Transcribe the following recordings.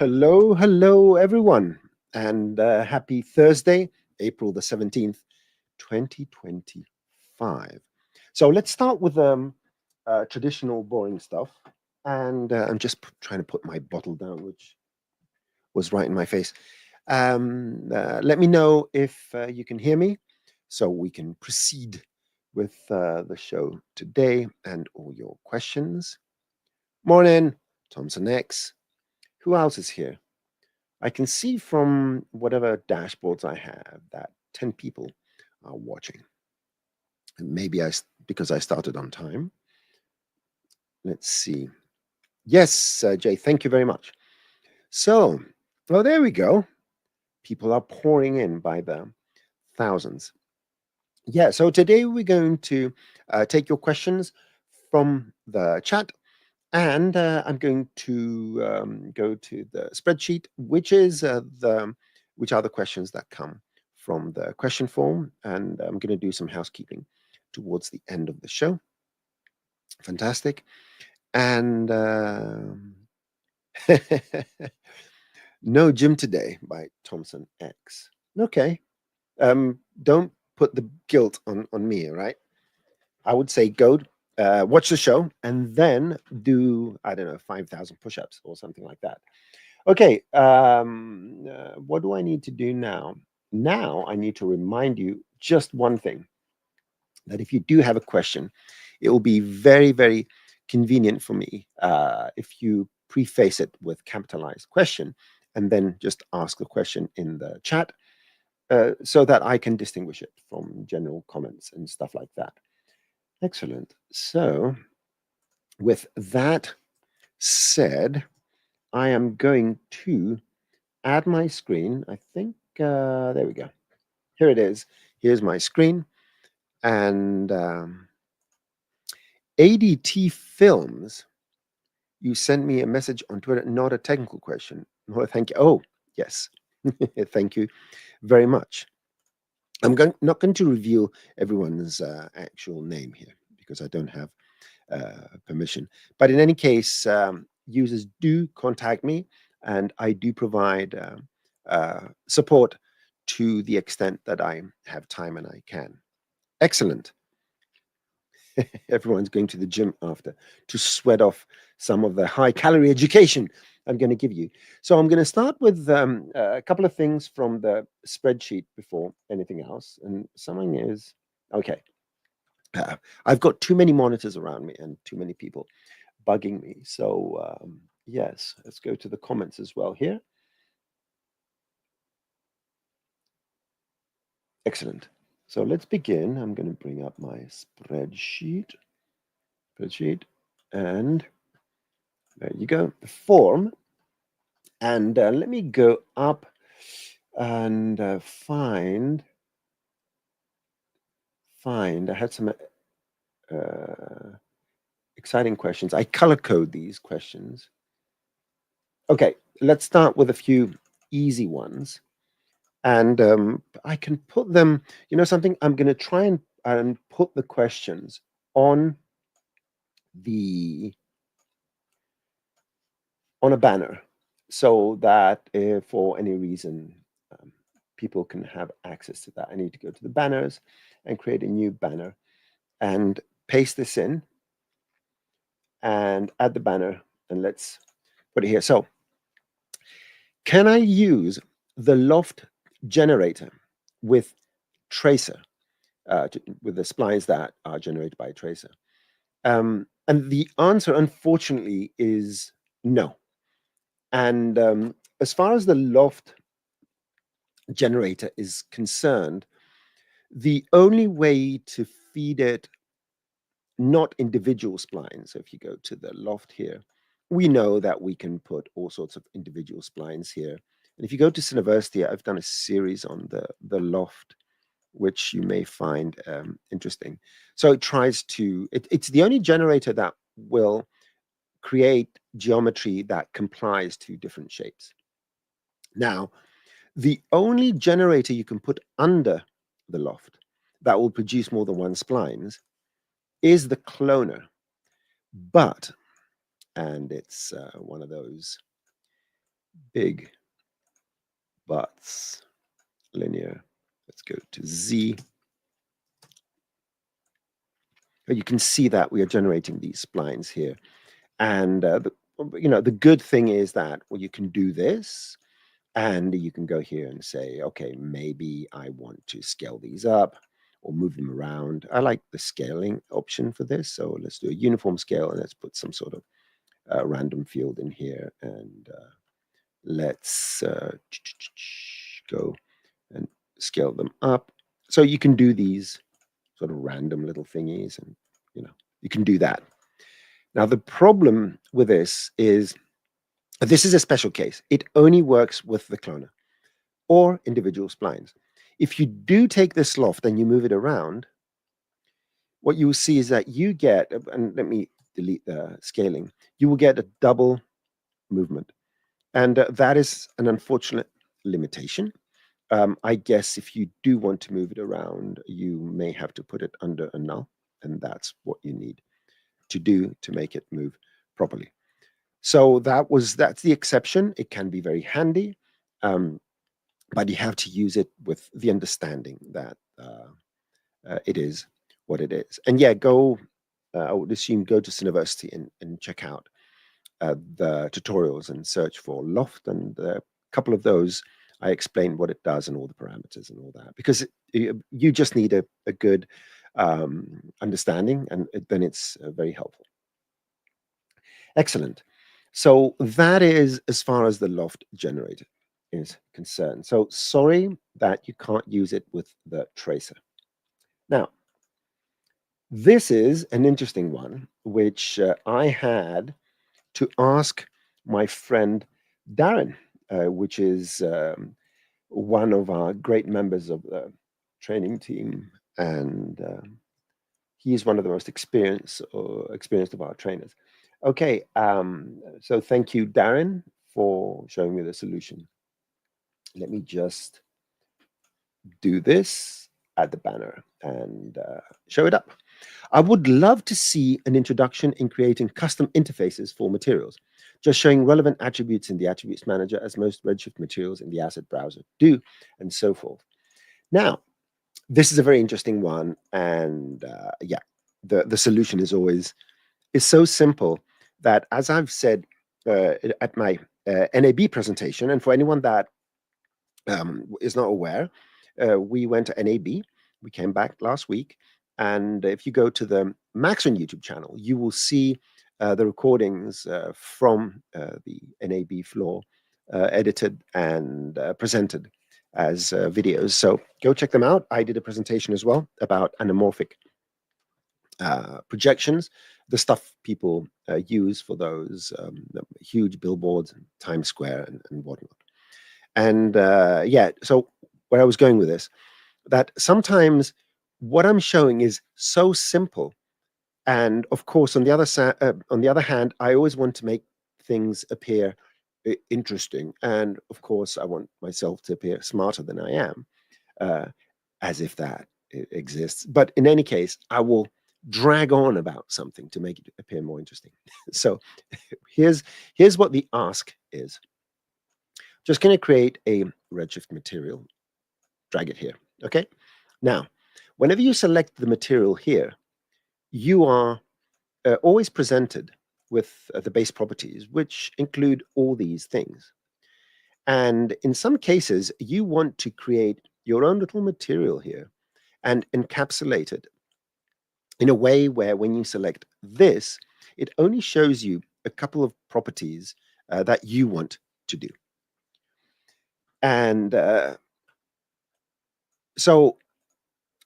Hello, hello, everyone, and happy Thursday, April the 17th, 2025. So let's start with traditional boring stuff. And I'm just trying to put my bottle down, which was right in my face. Let me know if you can hear me so we can proceed with the show today and all your questions. Morning, Thompson X. Who else is here? I can see from whatever dashboards I have that 10 people are watching. And maybe because I started on time. Let's see. Yes, Jay, thank you very much. So, well, there we go. People are pouring in by the thousands. Yeah, so today we're going to take your questions from the chat, and I'm going to go to the spreadsheet, which are the questions that come from the question form, and I'm going to do some housekeeping towards the end of the show. Fantastic. And no gym today by Thompson X. Okay. Don't put the guilt on me, right? I would say go watch the show and then do, I don't know, 5,000 push-ups or something like that. Okay, what do I need to do now? Now I need to remind you just one thing, that if you do have a question, it will be very, very convenient for me if you preface it with capitalized question and then just ask the question in the chat so that I can distinguish it from general comments and stuff like that. Excellent. So with that said, I am going to add my screen. I think, there we go. Here it is. Here's my screen. And ADT Films, you sent me a message on Twitter, not a technical question. No, thank you. Oh, yes. Thank you very much. I'm not going to reveal everyone's actual name here because I don't have permission. But in any case, users do contact me, and I do provide support to the extent that I have time and I can. Excellent. Everyone's going to the gym after to sweat off some of the high-calorie education I'm going to give you. So I'm going to start with a couple of things from the spreadsheet before anything else. And something is, okay, I've got too many monitors around me and too many people bugging me. So yes, let's go to the comments as well here. Excellent. So let's begin. I'm going to bring up my spreadsheet, and there you go, the form. And let me go up and find. I had some exciting questions. I color code these questions. Okay, let's start with a few easy ones. And I can put them, something, I'm going to try and put the questions on a banner so that if for any reason people can have access to that. I need to go to the banners and create a new banner and paste this in and add the banner, and let's put it here. So can I use the Loft generator with Tracer, with the splines that are generated by Tracer? And the answer, unfortunately, is no. And as far as the Loft generator is concerned, the only way to feed it, not individual splines. So if you go to the Loft here, we know that we can put all sorts of individual splines here. And if you go to Cineversity, I've done a series on the Loft, which you may find interesting. So it tries to, it's the only generator that will create geometry that complies to different shapes. Now, the only generator you can put under the Loft that will produce more than one splines is the cloner. But, and it's one of those big butts linear. Let's go to Z. You can see that we are generating these splines here. And the good thing is that, well, you can do this, and you can go here and say, okay, maybe I want to scale these up or move them around. I like the scaling option for this. So let's do a uniform scale, and let's put some sort of random field in here. And let's go and scale them up. So you can do these sort of random little thingies, and you can do that. Now, the problem with this is a special case. It only works with the cloner or individual splines. If you do take this loft and you move it around, what you will see is that you get, and let me delete the scaling, you will get a double movement. And that is an unfortunate limitation. I guess if you do want to move it around, you may have to put it under a null, and that's what you need to do to make it move properly. So that's the exception. It can be very handy, but you have to use it with the understanding that it is what it is. And yeah, I would assume go to Cineversity and check out the tutorials and search for Loft, and a couple of those I explain what it does and all the parameters and all that, because you just need a good understanding, and then it's very helpful. Excellent. So that is as far as the Loft generator is concerned. So sorry that you can't use it with the tracer. Now, this is an interesting one, which I had to ask my friend Darren, which is one of our great members of the training team, and he is one of the most experienced of our trainers. Okay, so thank you, Darren, for showing me the solution. Let me just do this, add the banner, and show it up. I would love to see an introduction in creating custom interfaces for materials, just showing relevant attributes in the attributes manager as most Redshift materials in the asset browser do, and so forth. Now, this is a very interesting one, and yeah, the solution is so simple that, as I've said at my NAB presentation, and for anyone that is not aware, we went to NAB. We came back last week, and if you go to the Maxon YouTube channel, you will see the recordings from the NAB floor, edited and presented as videos. So go check them out. I did a presentation as well about anamorphic projections, the stuff people use for those huge billboards in Times Square and whatnot. And yeah, so where I was going with this, that sometimes what I'm showing is so simple, and of course, on the other hand, I always want to make things appear interesting, and of course, I want myself to appear smarter than I am, as if that exists. But in any case, I will drag on about something to make it appear more interesting. So here's what the ask is. Just going to create a Redshift material, drag it here. Okay. Now, whenever you select the material here, you are always presented with the base properties, which include all these things. And in some cases, you want to create your own little material here and encapsulate it in a way where when you select this, it only shows you a couple of properties that you want to do. And so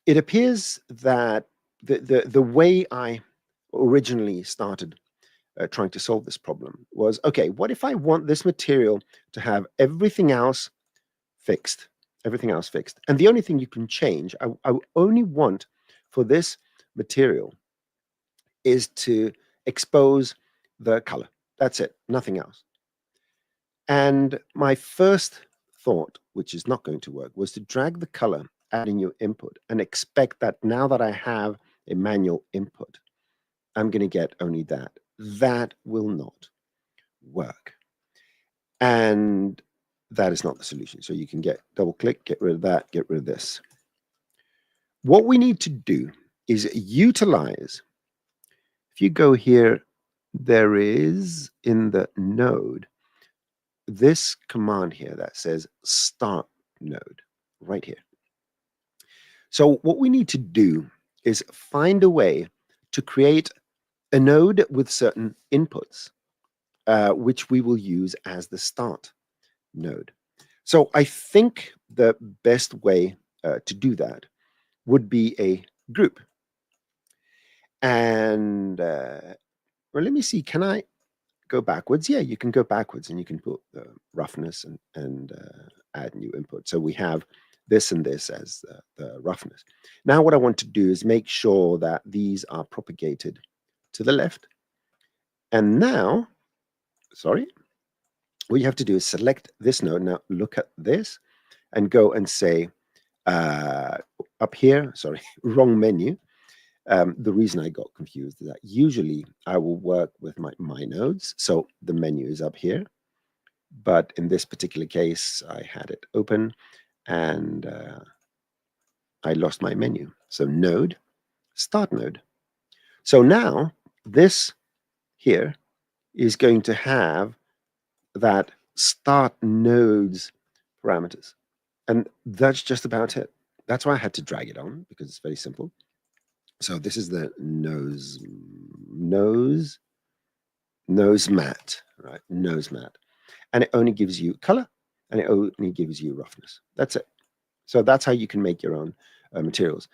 it appears that the way I originally started trying to solve this problem was, okay, what if I want this material to have everything else fixed? Everything else fixed. And the only thing you can change, I only want for this material is to expose the color. That's it, nothing else. And my first thought, which is not going to work, was to drag the color, add in your input, and expect that now that I have a manual input, I'm going to get only that. That will not work. And that is not the solution. So you can double click, get rid of that, get rid of this. What we need to do is utilize, if you go here, there is in the node, this command here that says start node right here. So what we need to do is find a way to create a node with certain inputs, which we will use as the start node. So I think the best way to do that would be a group. And well, let me see, can I go backwards? Yeah, you can go backwards and you can put the roughness and add new input. So we have this and this as the roughness. Now what I want to do is make sure that these are propagated to the left. And now, sorry, what you have to do is select this node. Now look at this and go and say up here, sorry, wrong menu. The reason I got confused is that usually I will work with my nodes. So the menu is up here. But in this particular case, I had it open and I lost my menu. So node, start node. So now this here is going to have that start nodes parameters. And that's just about it. That's why I had to drag it on, because it's very simple. So this is the nose mat, right? Nose mat. And it only gives you color and it only gives you roughness. That's it. So that's how you can make your own materials.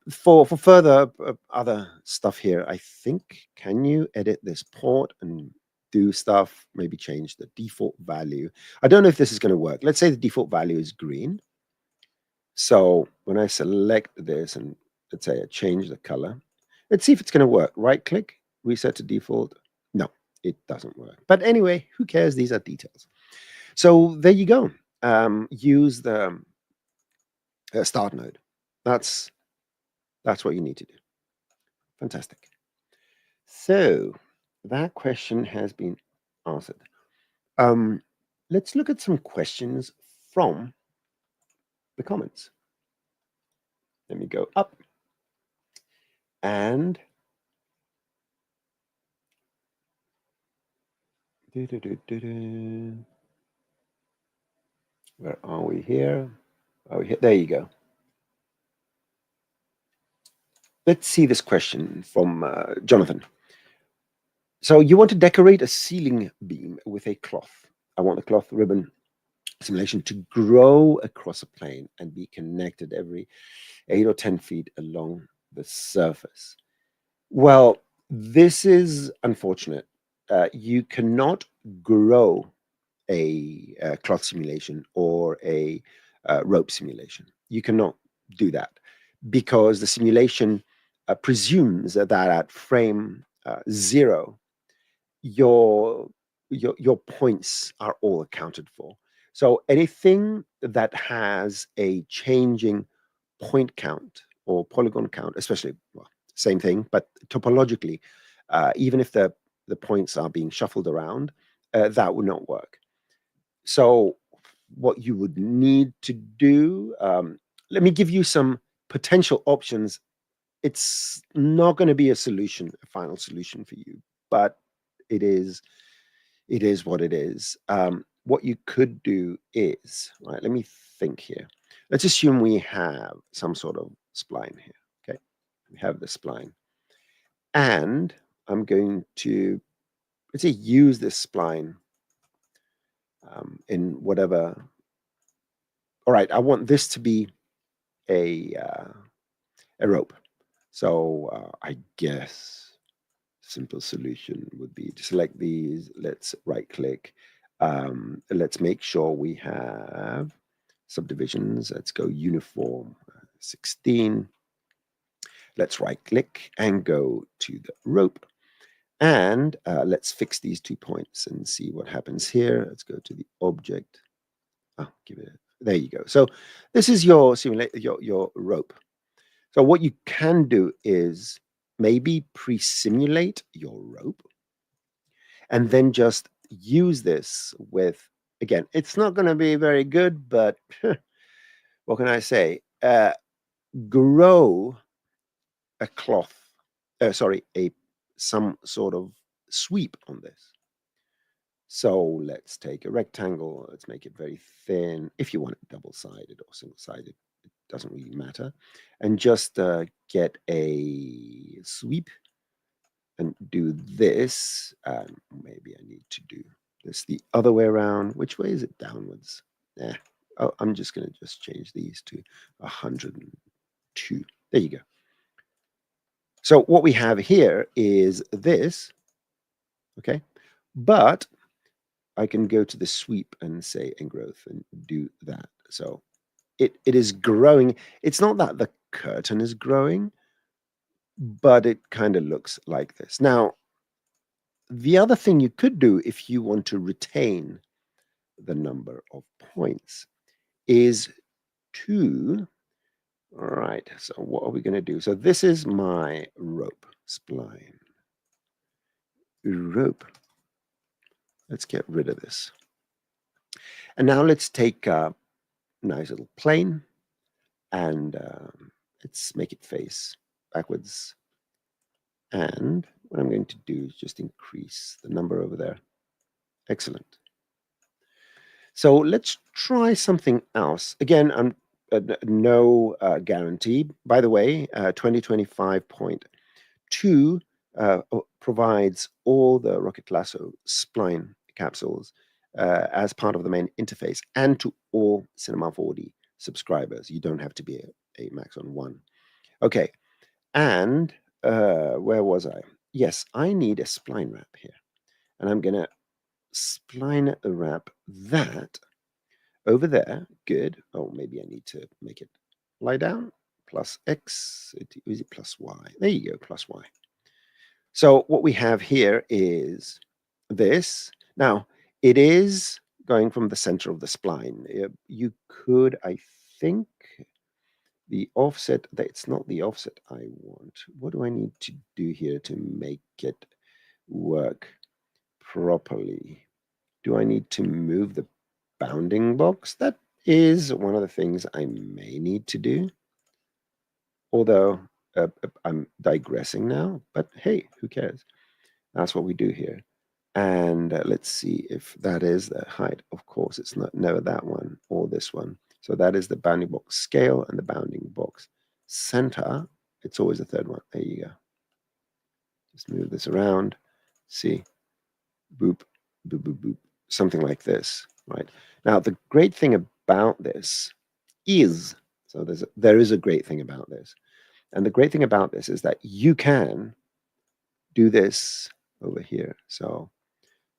For further other stuff here, I think, can you edit this port and do stuff, maybe change the default value? I don't know if this is going to work. Let's say the default value is green. So when I select this and let's say I change the color, let's see if it's going to work. Right click, reset to default. No, it doesn't work. But anyway, who cares? These are details. So there you go. Use the start node. That's what you need to do. Fantastic. So that question has been answered. Let's look at some questions from the comments. Let me go up and where are we here? Are we here? There you go. Let's see this question from Jonathan. So you want to decorate a ceiling beam with a cloth. I want the cloth ribbon simulation to grow across a plane and be connected every 8 or 10 feet along the surface. Well, this is unfortunate. You cannot grow a cloth simulation or a rope simulation. You cannot do that because the simulation presumes that at frame 0, your points are all accounted for. So anything that has a changing point count or polygon count, especially, well, same thing, but topologically, even if the points are being shuffled around, that would not work. So what you would need to do, let me give you some potential options. It's not going to be a solution, a final solution for you, but it is what it is. What you could do is, right, let me think here. Let's assume we have some sort of spline here, okay? We have the spline. And I'm going to, let's say, use this spline in whatever. All right, I want this to be a rope. So I guess simple solution would be to select these. Let's right click. Let's make sure we have subdivisions. Let's go uniform 16. Let's right click and go to the rope. And let's fix these 2 points and see what happens here. Let's go to the object. Oh, give it. There you go. So this is your your rope. So what you can do is maybe pre-simulate your rope and then just use this with, again, it's not going to be very good, but what can I say? Grow a cloth, sorry, some sort of sweep on this. So let's take a rectangle. Let's make it very thin. If you want it double-sided or single-sided, it doesn't really matter. And just get a sweep and do this. Maybe I need to do this the other way around. Which way is it? Downwards. Oh, I'm just going to just change these to 102. There you go. So what we have here is this, okay? But I can go to the sweep and say engrowth and do that. So it is growing. It's not that the curtain is growing, but it kind of looks like this. Now, the other thing you could do if you want to retain the number of points is to, all right, so what are we going to do? So this is my rope, spline. Rope. Let's get rid of this. And now let's take a nice little plane and let's make it face backwards. And what I'm going to do is just increase the number over there. Excellent. So let's try something else. Again, I'm no guarantee. By the way, 2025.2 provides all the Rocket Lasso spline capsules as part of the main interface and to all Cinema 4D subscribers. You don't have to be a max on one. Okay, and where was I? Yes, I need a spline wrap here. And I'm going to spline wrap that over there. Good. Oh, maybe I need to make it lie down. Plus X. Is it plus Y? There you go, plus Y. So what we have here is this. Now, it is going from the center of the spline. You could, I think, the offset, it's not the offset I want. What do I need to do here to make it work properly? Do I need to move the bounding box? That is one of the things I may need to do. Although I'm digressing now, but hey, who cares? That's what we do here. And let's see if that is the height. Of course, it's not never that one or this one. So that is the bounding box scale and the bounding box center. It's always the third one. There you go. Just move this around. See, boop, boop, boop, boop. Something like this, right? Now, the great thing about this is, so there is a great thing about this. And the great thing about this is that you can do this over here. So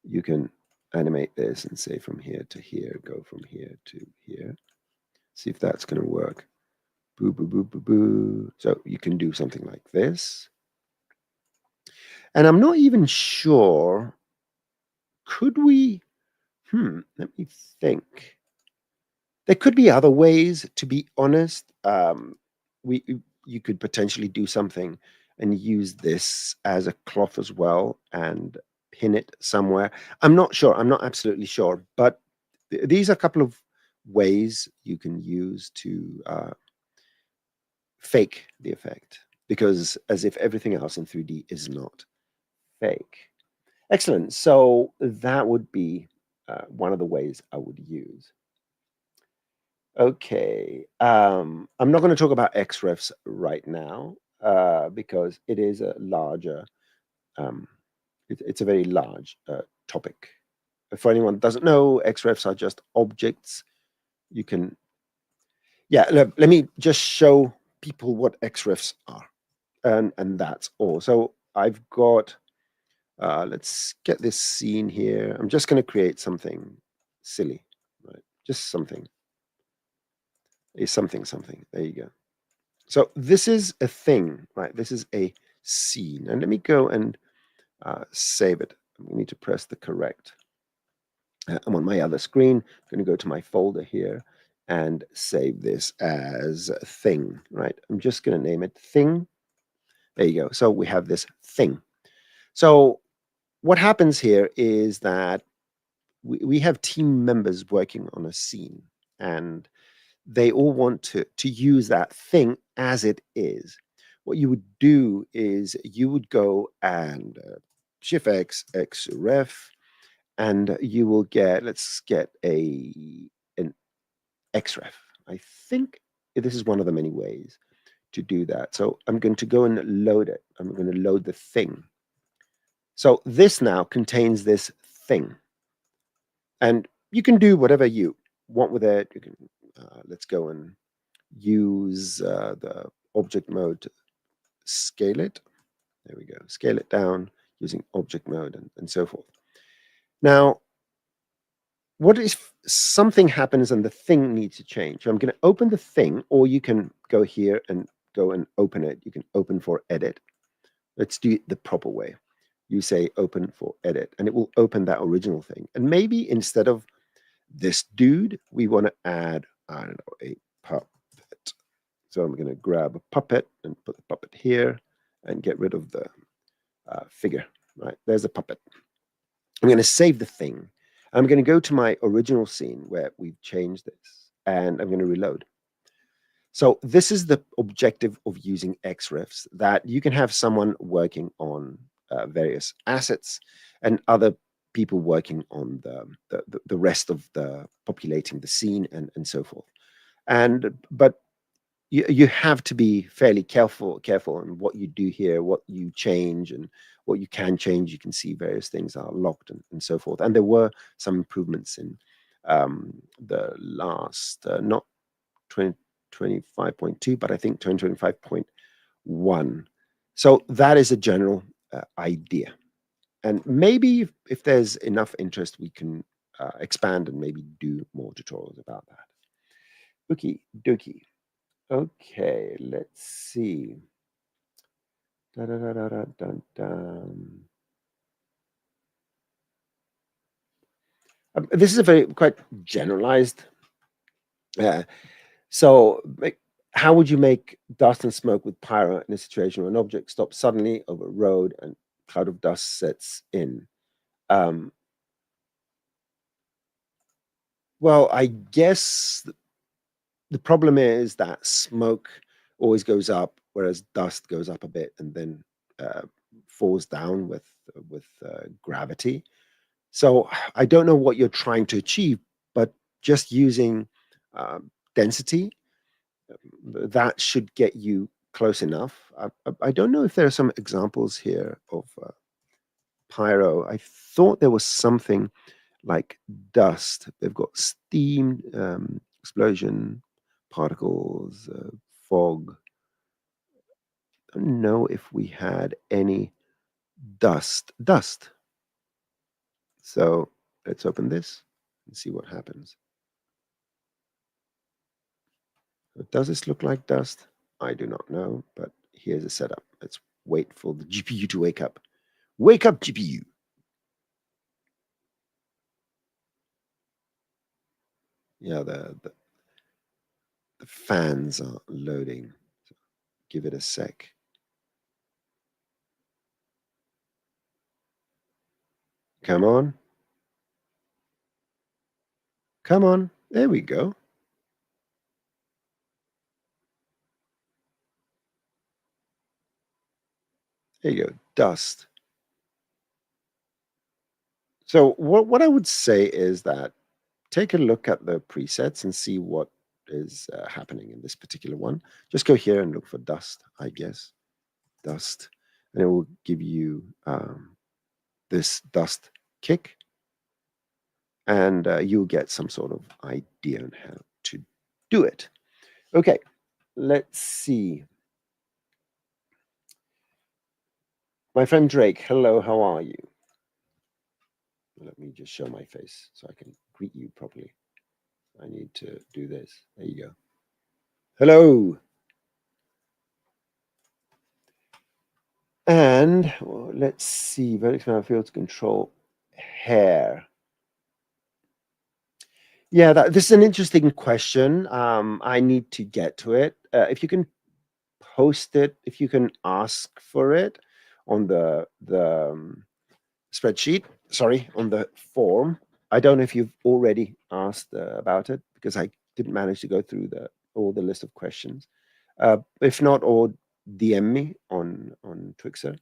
you can animate this and say from here to here, go from here to here. See if that's going to work. Boo, boo, boo, boo, boo. So you can do something like this. And I'm not even sure, could we, let me think. There could be other ways, to be honest. You could potentially do something and use this as a cloth as well and pin it somewhere. I'm not sure. I'm not absolutely sure. But these are a couple of ways you can use to fake the effect, because as if everything else in 3D is not fake. Excellent. So that would be one of the ways I would use. Okay, I'm not going to talk about XREFs right now because it is a larger, it's a very large topic. For anyone that doesn't know, XREFs are just objects. You can, let me just show people what XREFs are, and that's all. So I've got, let's get this scene here. I'm just going to create something silly, right? Just something. Something. There you go. So this is a thing, right? This is a scene. And let me go and save it. We need to press the correct. I'm on my other screen. I'm going to go to my folder here and save this as a thing, right? I'm just going to name it thing. There you go. So we have this thing. So what happens here is that we have team members working on a scene, and they all want to use that thing as it is. What you would do is you would go and Shift X, XREF, and you will get, let's get an XREF. I think this is one of the many ways to do that. So I'm going to go and load it. I'm going to load the thing. So this now contains this thing. And you can do whatever you want with it. You can, let's go and use the object mode to scale it. There we go. Scale it down using object mode and so forth. Now, what if something happens and the thing needs to change? So I'm going to open the thing, or you can go here and go and open it. You can open for edit. Let's do it the proper way. You say open for edit, and it will open that original thing. And maybe instead of this dude, we want to add, I don't know, a puppet. So I'm going to grab a puppet and put the puppet here and get rid of the figure. Right, there's a puppet. I'm going to save the thing. I'm going to go to my original scene where we've changed this, and I'm going to reload. So this is the objective of using XREFs, that you can have someone working on various assets and other people working on the rest of the populating the scene and so forth. But you have to be fairly careful on what you do here, what you change, and what you can change. You can see various things are locked and so forth. And there were some improvements in the last, not 2025.2, but I think 2025.1. So that is a general idea. And maybe if there's enough interest, we can expand and maybe do more tutorials about that. Okie dokie. Okay, let's see. This is a very quite generalized. So how would you make dust and smoke with pyro in a situation where an object stops suddenly over a road and cloud of dust sets in? Well, I guess the problem is that smoke always goes up, whereas dust goes up a bit and then falls down with gravity. So I don't know what you're trying to achieve, but just using density, that should get you close enough. I don't know if there are some examples here of pyro. I thought there was something like dust. They've got steam, explosion, particles, fog. I don't know if we had any dust. So let's open this and see what happens. Does this look like dust? I do not know, but here's a setup. Let's wait for the GPU to wake up. Wake up, GPU. Yeah, the fans are loading. So give it a sec. Come on. Come on. There we go. There you go. Dust. So what I would say is that take a look at the presets and see what is happening in this particular one. Just go here and look for dust, I guess. Dust. And it will give you this dust kick. And you'll get some sort of idea on how to do it. Okay, let's see. My friend Drake, hello, how are you? Let me just show my face so I can greet you properly. I need to do this. There you go. Hello. And well, let's see. Vertex map field to control hair. Yeah, this is an interesting question. I need to get to it. If you can post it, if you can ask for it on the spreadsheet, sorry, on the form, I don't know if you've already asked about it, because I didn't manage to go through all the list of questions. If not, or DM me on Twixer.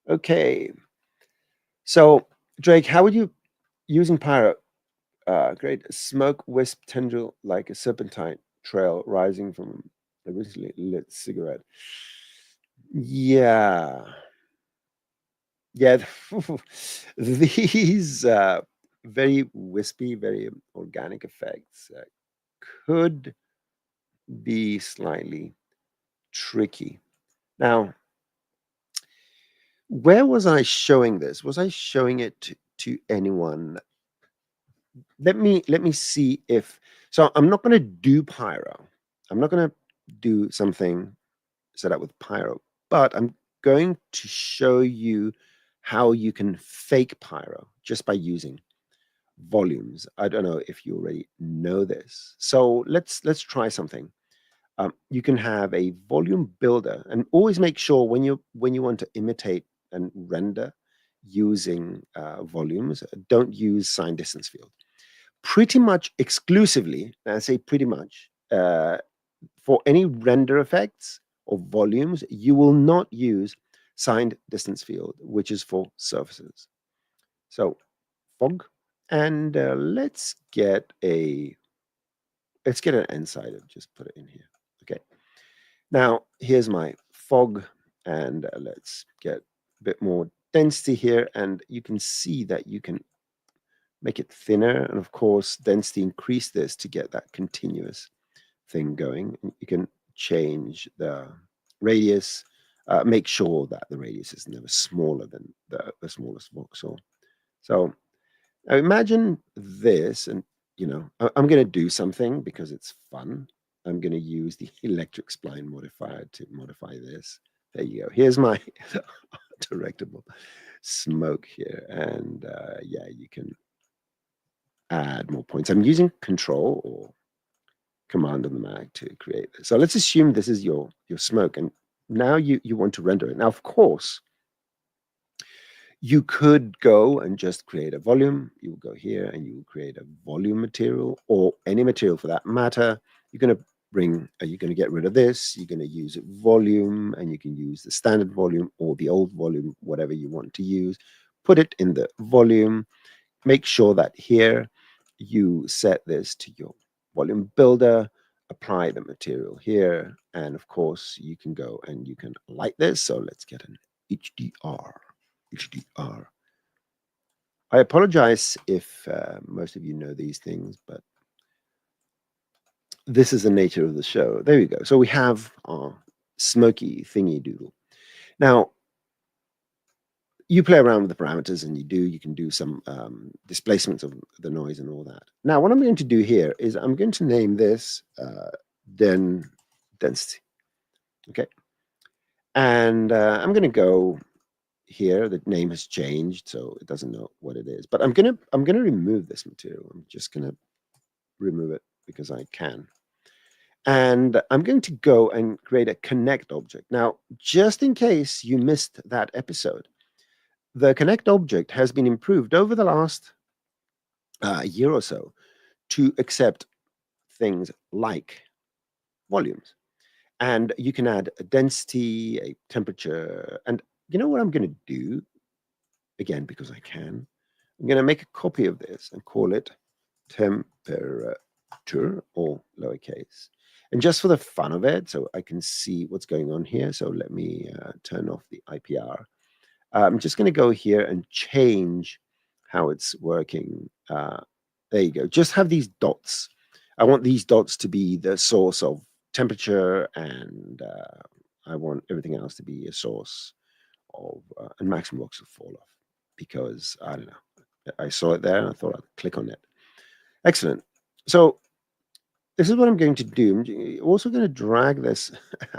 Okay. So, Drake, how would you, using Pyro, create a smoke wisp tendril like a serpentine trail rising from a recently lit cigarette? Yeah. Yeah. These very wispy, very organic effects could be slightly tricky. Now, where was I showing this? Was I showing it to anyone? Let me see if, so I'm not going to do Pyro. I'm not going to do something set up with Pyro, but I'm going to show you how you can fake Pyro just by using volumes. I don't know if you already know this. So let's try something. You can have a volume builder, and always make sure when you want to imitate and render using volumes, don't use sign distance field. Pretty much exclusively, and I say pretty much, for any render effects or volumes, you will not use signed distance field, which is for surfaces. So fog, and let's get an end side and just put it in here. Okay. Now here's my fog, and let's get a bit more density here, and you can see that you can make it thinner, and of course density increase this to get that continuous thing going. You can change the radius, make sure that the radius is never smaller than the smallest voxel. So now imagine this, and I'm going to do something because it's fun. I'm going to use the electric spline modifier to modify this. There you go. Here's my directable smoke here, and yeah, you can add more points. I'm using Control or Command on the Mac to create this. So let's assume this is your smoke, and now you want to render it. Now, of course, you could go and just create a volume. You will go here and you will create a volume material, or any material for that matter. You're going to you're going to get rid of this. You're going to use volume, and you can use the standard volume or the old volume, whatever you want to use. Put it in the volume. Make sure that here you set this to your volume builder, apply the material here, and of course you can go and you can light this. So let's get an HDR. HDR. I apologize if most of you know these things, but this is the nature of the show. There we go. So we have our smoky thingy doodle. Now, you play around with the parameters, and you can do some displacements of the noise and all that. Now, what I'm going to do here is I'm going to name this density. Okay. And I'm going to go here. The name has changed, so it doesn't know what it is. But I'm gonna remove this material. I'm just gonna remove it because I can. And I'm going to go and create a connect object. Now, just in case you missed that episode, the connect object has been improved over the last year or so to accept things like volumes. And you can add a density, a temperature, and you know what I'm going to do? Again, because I can, I'm going to make a copy of this and call it temperature, all lowercase. And just for the fun of it, so I can see what's going on here, so let me turn off the IPR. I'm just going to go here and change how it's working. There you go. Just have these dots. I want these dots to be the source of temperature, and I want everything else to be a source of and maximum box will fall off, because I don't know. I saw it there and I thought I'd click on it. Excellent. So this is what I'm going to do. I'm also going to drag this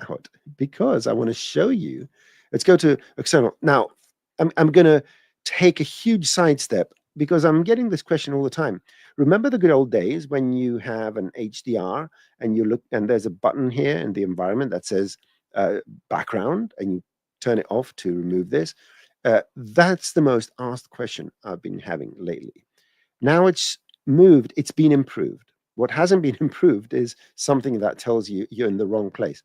out because I want to show you. Let's go to external. Now, I'm going to take a huge sidestep because I'm getting this question all the time. Remember the good old days when you have an HDR and you look, and there's a button here in the environment that says background, and you turn it off to remove this? That's the most asked question I've been having lately. Now it's moved, it's been improved. What hasn't been improved is something that tells you you're in the wrong place.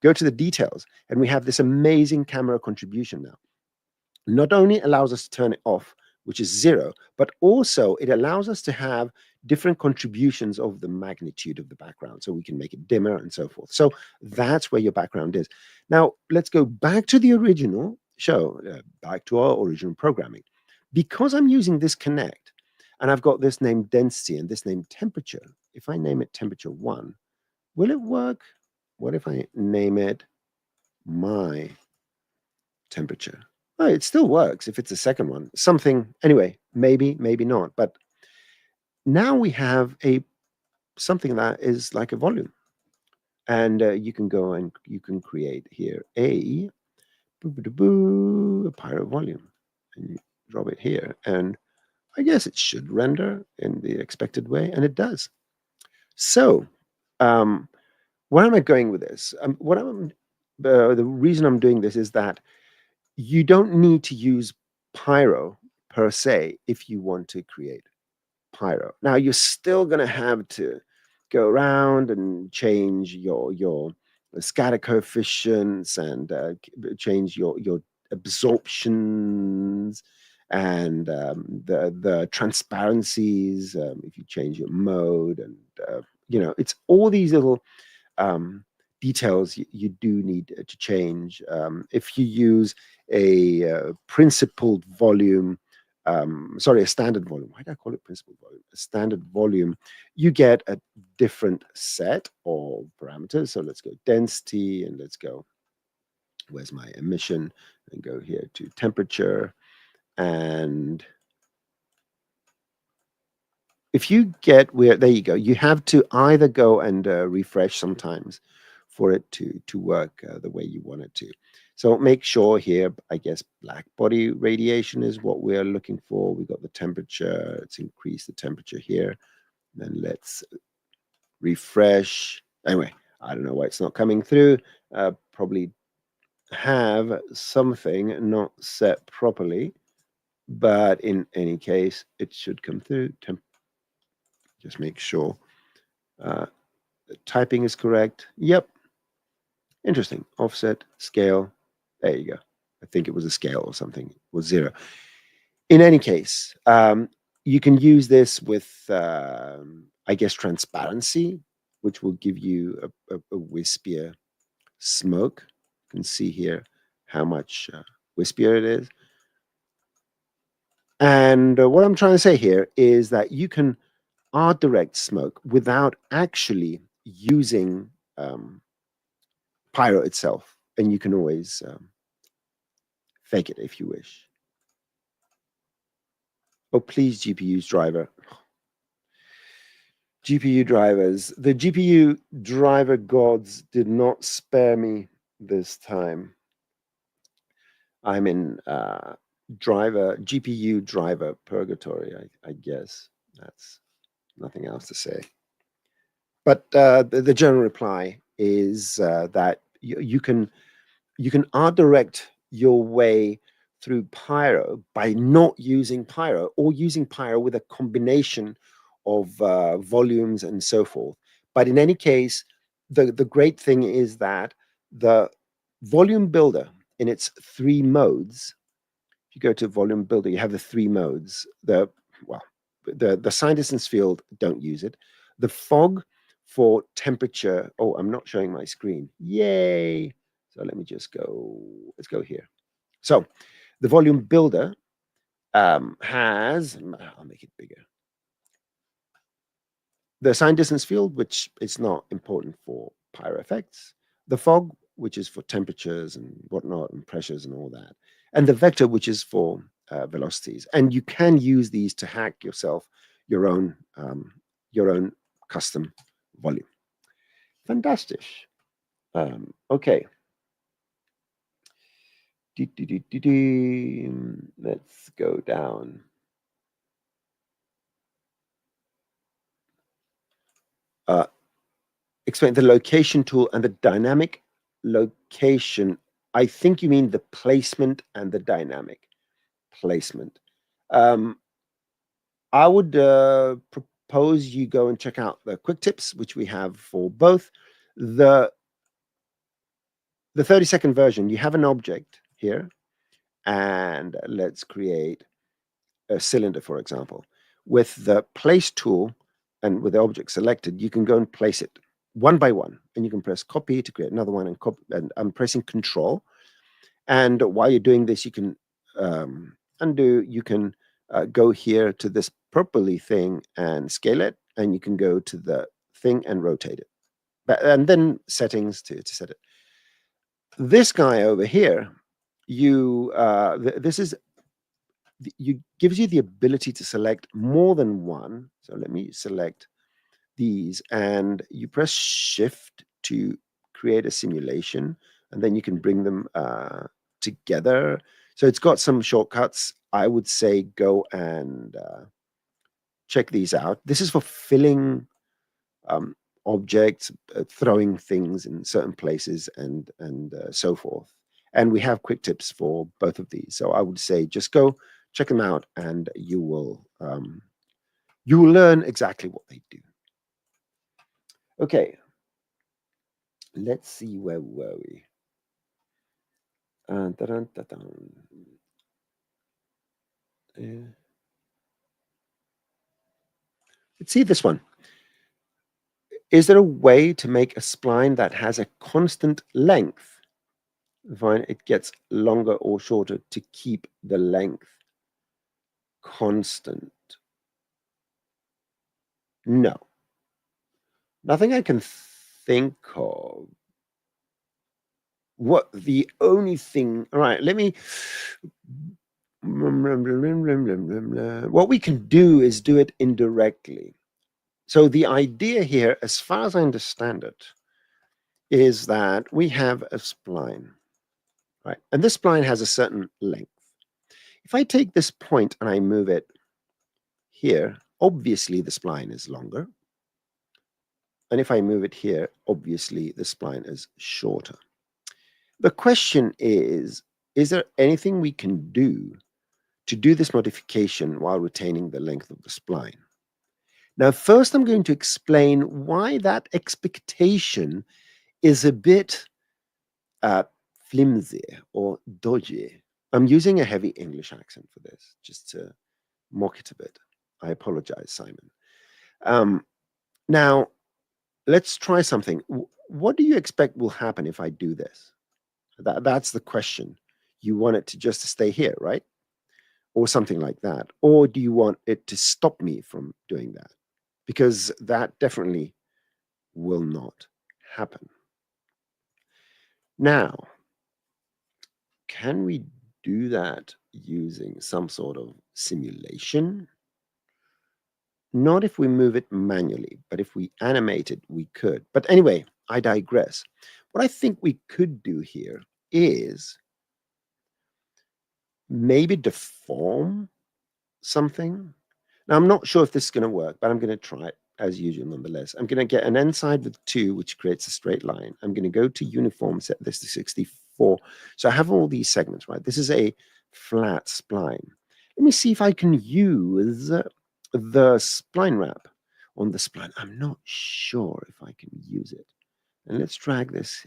Go to the details, and we have this amazing camera contribution now. Not only allows us to turn it off, which is 0, but also it allows us to have different contributions of the magnitude of the background, so we can make it dimmer and so forth. So that's where your background is. Now let's go back to the original show, back to our original programming. Because I'm using this connect, and I've got this named density and this named temperature. If I name it temperature 1, will it work? What if I name it my temperature? Oh, it still works if it's the second one. Something, anyway, maybe, maybe not. But now we have something that is like a volume. And you can go and you can create here a pyro volume. And you drop it here. And I guess it should render in the expected way. And it does. So where am I going with this? The reason I'm doing this is that you don't need to use pyro per se if you want to create pyro. Now you're still going to have to go around and change your scatter coefficients and change your absorptions and the transparencies if you change your mode, and it's all these little details you do need to change. If you use a principled volume, sorry, a standard volume. Why did I call it principled volume? A standard volume, you get a different set of parameters. So let's go density, and let's go, where's my emission? And go here to temperature. And if you get where, there you go, you have to either go and refresh sometimes for it to work the way you want it to. So make sure here, I guess black body radiation is what we're looking for. We got the temperature. Let's increase the temperature here. Then let's refresh. Anyway, I don't know why it's not coming through. Probably have something not set properly, but in any case, it should come through. Just make sure the typing is correct. Yep. Interesting. Offset, scale. There you go. I think it was a scale or something. It was 0. In any case, you can use this with, I guess, transparency, which will give you a wispier smoke. You can see here how much wispier it is. And what I'm trying to say here is that you can art direct smoke without actually using pyro itself, and you can always fake it if you wish. Oh, please, GPU's driver. GPU drivers. The GPU driver gods did not spare me this time. I'm in GPU driver purgatory, I guess. That's nothing else to say. But the general reply is that you can art direct your way through pyro by not using pyro, or using pyro with a combination of volumes and so forth. But in any case, the great thing is that the volume builder in its 3 modes, if you go to volume builder, you have the 3 modes. The sign distance field, don't use it. The fog for temperature. Oh, I'm not showing my screen. Yay. So let me just go, let's go here. So the volume builder has, I'll make it bigger. The sign distance field, which is not important for pyro effects. The fog, which is for temperatures and whatnot, and pressures and all that. And the vector, which is for velocities. And you can use these to hack yourself your own custom volume. Fantastic. Okay. Let's go down. Explain the location tool and the dynamic location. I think you mean the placement and the dynamic placement. I would propose you go and check out the quick tips, which we have for both. The 30-second version, you have an object here, and let's create a cylinder, for example. With the place tool and with the object selected, you can go and place it one by one, and you can press copy to create another one, and I'm pressing control. And while you're doing this, you can undo, you can go here to this purpley thing and scale it, and you can go to the thing and rotate it. And then settings to set it. This guy over here, this is gives you the ability to select more than one. So let me select these, and you press shift to create a simulation, and then you can bring them together. So it's got some shortcuts. I would say go and check these out. This is for filling objects, throwing things in certain places, and so forth. And we have quick tips for both of these. So I would say just go check them out, and you will learn exactly what they do. Okay, let's see, where were we? Let's see this one. Is there a way to make a spline that has a constant length? Fine, it gets longer or shorter to keep the length constant. No. Nothing I can think of. What the only thing, all right, let me, what we can do is do it indirectly. So the idea here, as far as I understand it, is that we have a spline, right? And this spline has a certain length. If I take this point and I move it here, obviously the spline is longer. And if I move it here, obviously the spline is shorter. The question is there anything we can do to do this modification while retaining the length of the spline? Now, first, I'm going to explain why that expectation is a bit flimsy or dodgy. I'm using a heavy English accent for this, just to mock it a bit. I apologize, Simon. Now, let's try something. What do you expect will happen if I do this? That's the question. You want it to just stay here, right? Or something like that. Or do you want it to stop me from doing that? Because that definitely will not happen. Now, can we do that using some sort of simulation? Not if we move it manually, but if we animate it, we could. But anyway, I digress. What I think we could do here is maybe deform something. Now, I'm not sure if this is going to work, but I'm going to try it as usual nonetheless. I'm going to get an end side with 2, which creates a straight line. I'm going to go to uniform, set this to 64. So I have all these segments, right? This is a flat spline. Let me see if I can use the spline wrap on the spline. I'm not sure if I can use it. And let's drag this.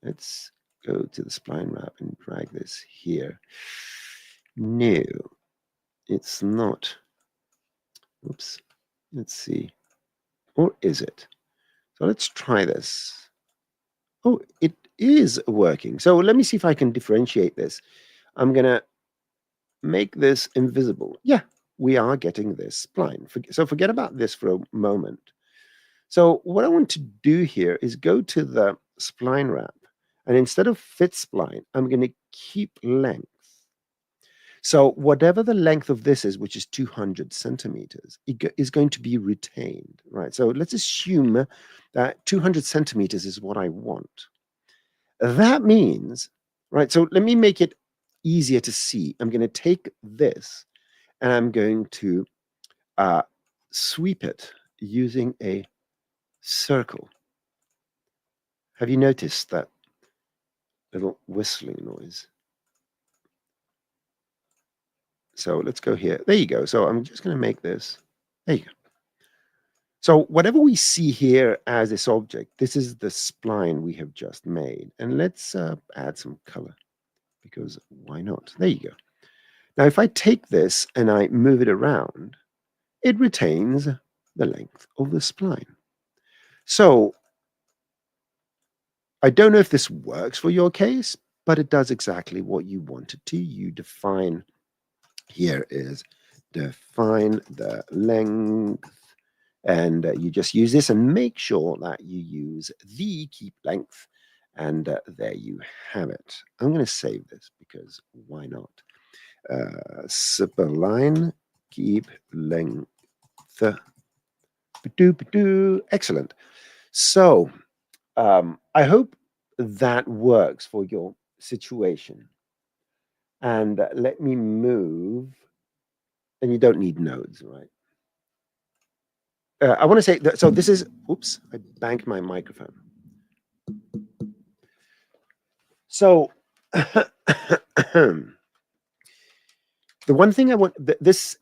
Let's go to the spline wrap and drag this here. No, it's not. Oops. Let's see. Or is it? So let's try this. Oh, it is working. So let me see if I can differentiate this. I'm going to make this invisible. Yeah, we are getting this spline. So forget about this for a moment. So what I want to do here is go to the spline wrap. And instead of fit spline, I'm going to keep length. So whatever the length of this is, which is 200 centimeters, is going to be retained, right? So let's assume that 200 centimeters is what I want. That means, right, so let me make it easier to see. I'm going to take this and I'm going to sweep it using a circle. Have you noticed that little whistling noise? So let's go here. There you go. So I'm just going to make this. There you go. So whatever we see here as this object, this is the spline we have just made. And let's add some color, because why not? There you go. Now, if I take this and I move it around, it retains the length of the spline. So I don't know if this works for your case, but it does exactly what you want it to. You define, here is define the length, and you just use this and make sure that you use the keep length, and there you have it. I'm going to save this because why not? Spline keep length. Excellent. So I hope that works for your situation. And let me move. And you don't need nodes, right? I want to say that, so this is, oops, I banged my microphone. So the one thing I want, this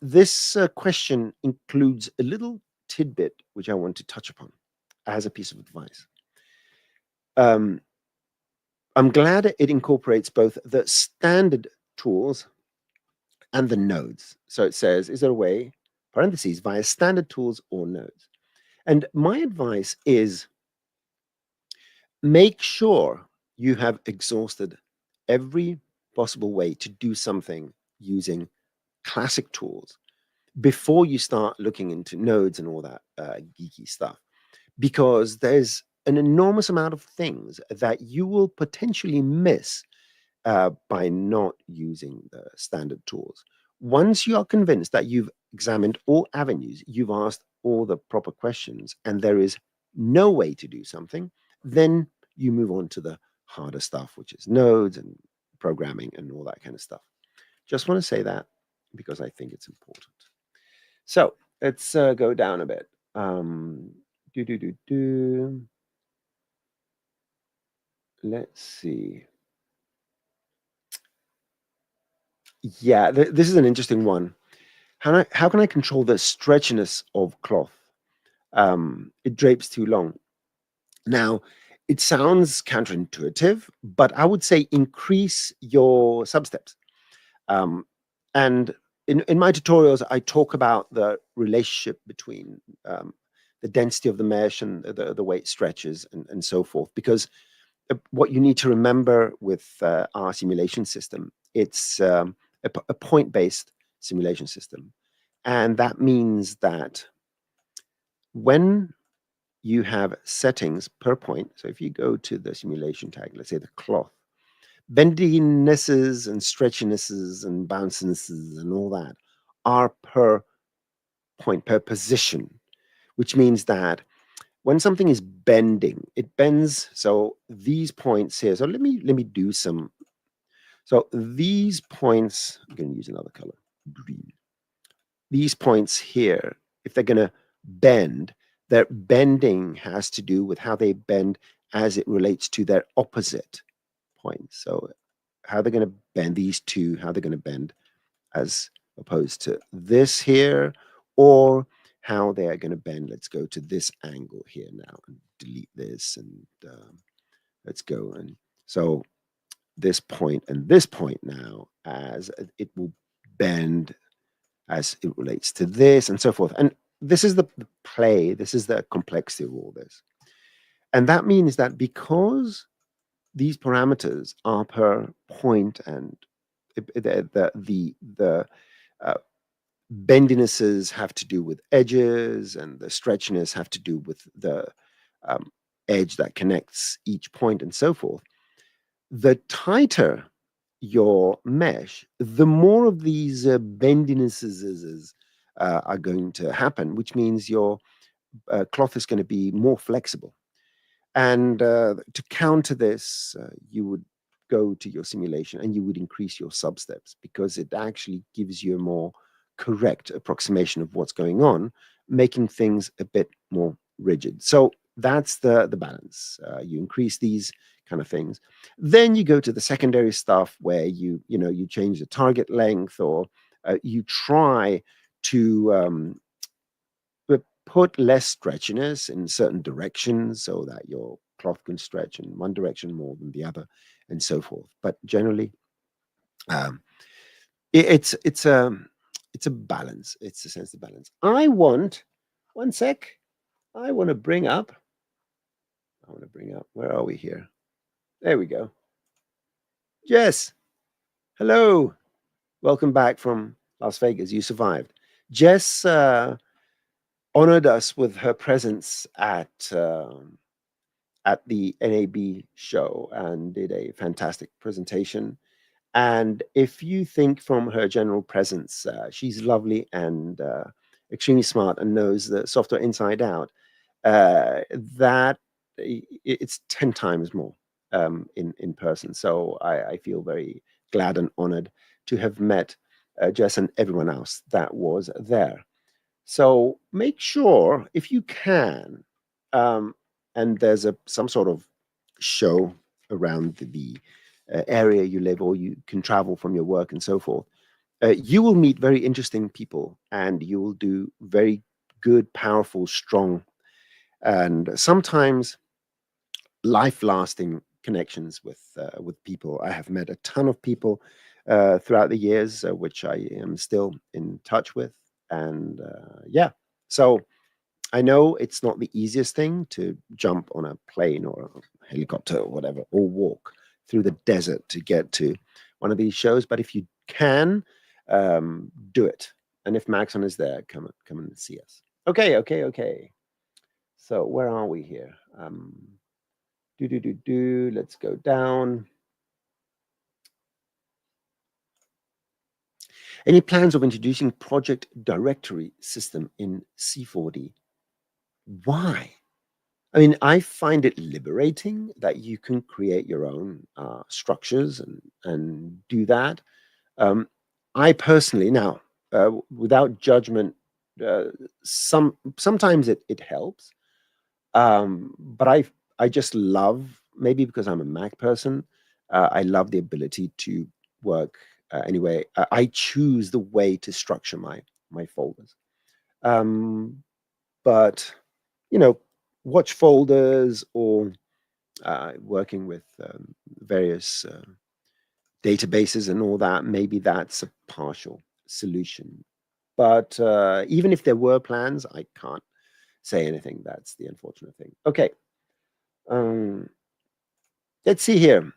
question includes a little tidbit which I want to touch upon as a piece of advice. I'm glad it incorporates both the standard tools and the nodes. So it says, is there a way, parentheses, via standard tools or nodes? And my advice is make sure you have exhausted every possible way to do something using classic tools before you start looking into nodes and all that geeky stuff, because there's an enormous amount of things that you will potentially miss by not using the standard tools. Once you are convinced that you've examined all avenues, you've asked all the proper questions, and there is no way to do something, then you move on to the harder stuff, which is nodes and programming and all that kind of stuff. Just want to say that because I think it's important. So let's go down a bit. Let's see. Yeah, this is an interesting one. How can I control the stretchiness of cloth? It drapes too long. Now, it sounds counterintuitive, but I would say increase your substeps. And in my tutorials, I talk about the relationship between the density of the mesh and the way it stretches and so forth. Because what you need to remember with our simulation system, it's a point-based simulation system. And that means that when you have settings per point, so if you go to the simulation tag, let's say the cloth, bendinesses and stretchinesses and bounciness and all that are per point, per position, which means that when something is bending, it bends. So these points here, so let me do some. So these points, I'm going to use another color, green. These points here, if they're going to bend, their bending has to do with how they bend as it relates to their opposite points. So how they're going to bend these two, how they're going to bend as opposed to this here, or how they are going to bend. Let's go to this angle here now and delete this, and let's go. And so this point and this point now, as it will bend as it relates to this and so forth. And this is the play, this is the complexity of all this. And that means that because these parameters are per point, and the bendinesses have to do with edges, and the stretchiness have to do with the edge that connects each point and so forth, the tighter your mesh, the more of these bendinesses are going to happen, which means your cloth is going to be more flexible. And to counter this, you would go to your simulation and you would increase your substeps, because it actually gives you a more correct approximation of what's going on, making things a bit more rigid. So that's the balance. You increase these kind of things. Then you go to the secondary stuff where you change the target length, or you try to put less stretchiness in certain directions so that your cloth can stretch in one direction more than the other, and so forth. But generally, um, it's a balance. It's a sense of balance. I want one sec. I want to bring up. Where are we here? There we go. Jess, hello. Welcome back from Las Vegas. You survived. Jess honored us with her presence at the NAB show and did a fantastic presentation. And if you think from her general presence, she's lovely and extremely smart and knows the software inside out, that it's 10 times more in person. So I feel very glad and honored to have met Jess and everyone else that was there. So make sure if you can, and there's some sort of show around the area you live, or you can travel from your work and so forth, you will meet very interesting people, and you will do very good, powerful, strong, and sometimes life-lasting connections with people. I have met a ton of people throughout the years, which I am still in touch with, and yeah. So I know it's not the easiest thing to jump on a plane or a helicopter or whatever, or walk through the desert to get to one of these shows. But if you can, do it. And if Maxon is there, come and see us. Okay. So where are we here? Let's go down. Any plans of introducing project directory system in C4D? Why? I mean, I find it liberating that you can create your own structures and do that. I personally, now, without judgment, uh, sometimes it helps, but I just love, maybe because I'm a Mac person, I love the ability to work anyway. I choose the way to structure my folders. Um, but you know, watch folders or working with various databases and all that, maybe that's a partial solution. But even if there were plans, I can't say anything. That's the unfortunate thing. Okay. Um, let's see here.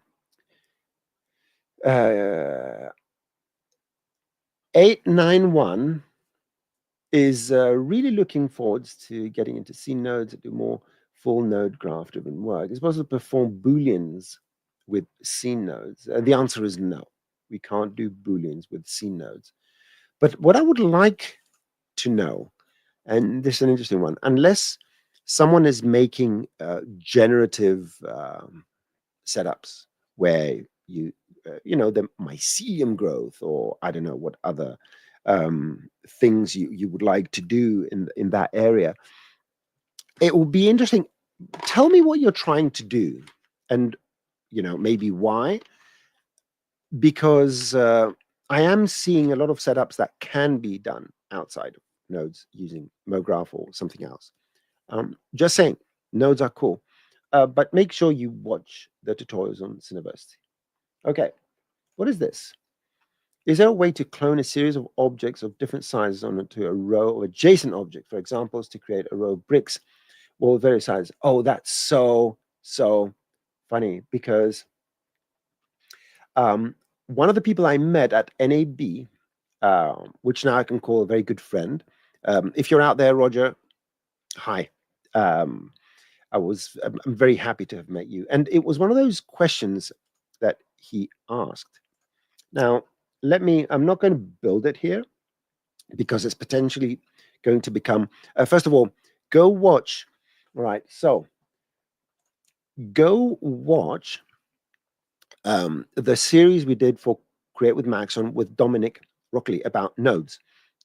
891 is really looking forward to getting into C nodes to do more full node graph driven work. It's possible to perform booleans with C nodes. The answer is no. We can't do booleans with C nodes. But what I would like to know, and this is an interesting one, unless someone is making generative setups where the mycelium growth, or I don't know what other things you would like to do in that area, it will be interesting. Tell me what you're trying to do, and maybe why, because I am seeing a lot of setups that can be done outside of nodes using MoGraph or something else. Just saying, nodes are cool, but make sure you watch the tutorials on Cineversity. Okay, what is this? Is there a way to clone a series of objects of different sizes onto a row of adjacent objects, for example, to create a row of bricks, well, various sizes? Oh, that's so funny, because one of the people I met at NAB, which now I can call a very good friend. If you're out there, Roger, hi. I'm very happy to have met you. And it was one of those questions that he asked. Now, I'm not going to build it here because it's potentially going to become, first of all, go watch. All right, so go watch the series we did for Create with Maxon with Dominic Rockley about nodes.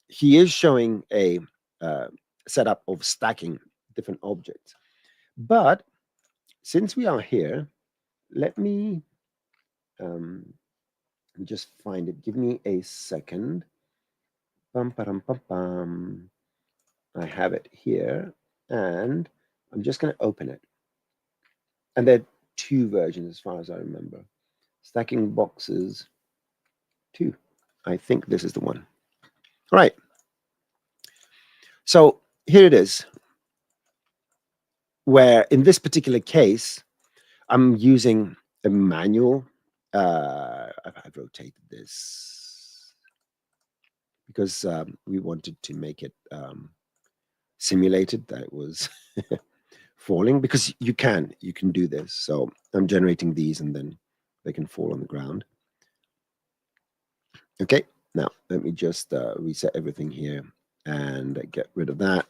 He is showing a setup of stacking different objects. But since we are here, let me just find it. Give me a second. I have it here, and I'm just going to open it. And there are two versions as far as I remember. Stacking boxes 2. I think this is the one. All right. So here it is, where in this particular case, I'm using a manual. I've rotated this because we wanted to make it simulated that it was falling, because you can do this. So I'm generating these and then they can fall on the ground. Okay, now let me just reset everything here and get rid of that.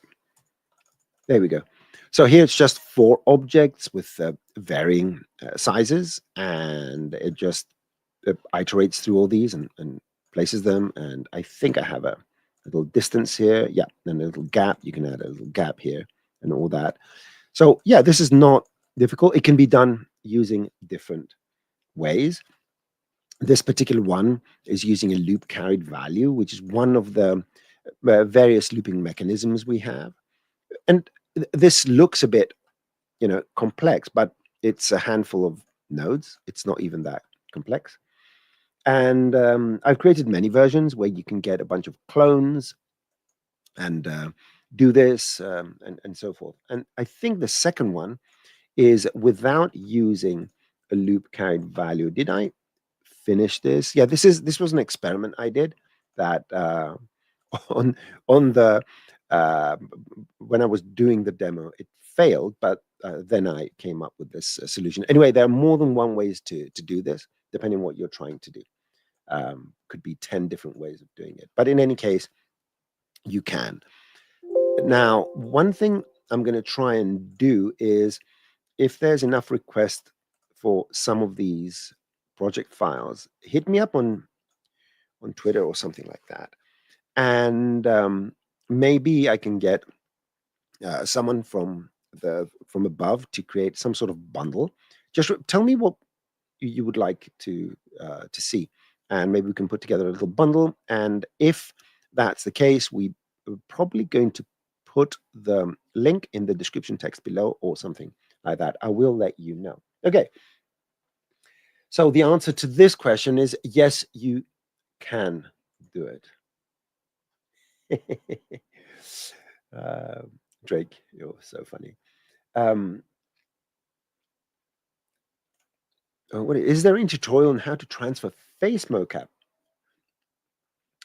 There we go. So here it's just 4 objects with varying sizes, and it just iterates through all these and places them. And I think I have a little distance here. Yeah, and a little gap. You can add a little gap here and all that. So yeah, this is not difficult. It can be done using different ways. This particular one is using a loop carried value, which is one of the various looping mechanisms we have. And this looks a bit, complex, but it's a handful of nodes. It's not even that complex. And I've created many versions where you can get a bunch of clones and do this and so forth. And I think the second one is without using a loop carried value. Did I finish this? Yeah, this was an experiment I did that on the when I was doing the demo, it failed, but then I came up with this solution. Anyway, there are more than one ways to do this, depending on what you're trying to do. Could be 10 different ways of doing it, but in any case, you can. Now, one thing I'm going to try and do is, if there's enough requests for some of these project files, hit me up on Twitter or something like that, and maybe I can get someone from above to create some sort of bundle. Just tell me what you would like to see, and maybe we can put together a little bundle. And if that's the case, we're probably going to put the link in the description text below or something like that. I will let you know. Okay. So the answer to this question is yes, you can do it. Drake, you're so funny. What is there a tutorial on how to transfer face mocap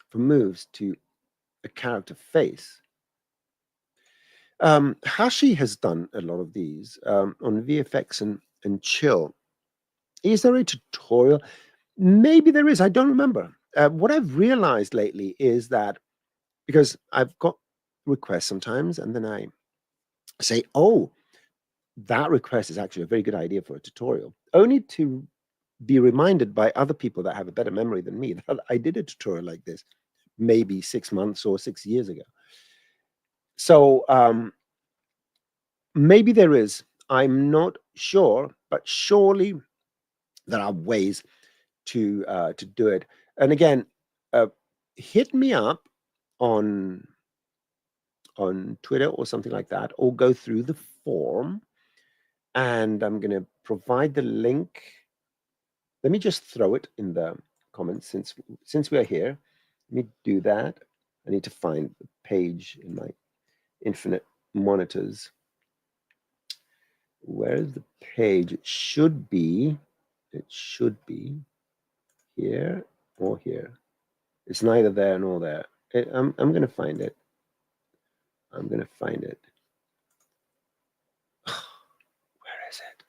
from moves to a character face? Hashi has done a lot of these on VFX and Chill. Is there a tutorial? Maybe there is. I don't remember. What I've realized lately is that, because I've got requests sometimes, and then I say, oh, that request is actually a very good idea for a tutorial, only to be reminded by other people that have a better memory than me that I did a tutorial like this maybe 6 months or 6 years ago. So maybe there is. I'm not sure, but surely there are ways to do it. And again, hit me up on Twitter or something like that, or go through the form, and I'm going to provide the link. Let me just throw it in the comments since we are here. Let me do that. I need to find the page in my infinite monitors. Where is the page? It should be here or here. It's neither there nor there. I'm going to find it. I'm going to find it. Where is it?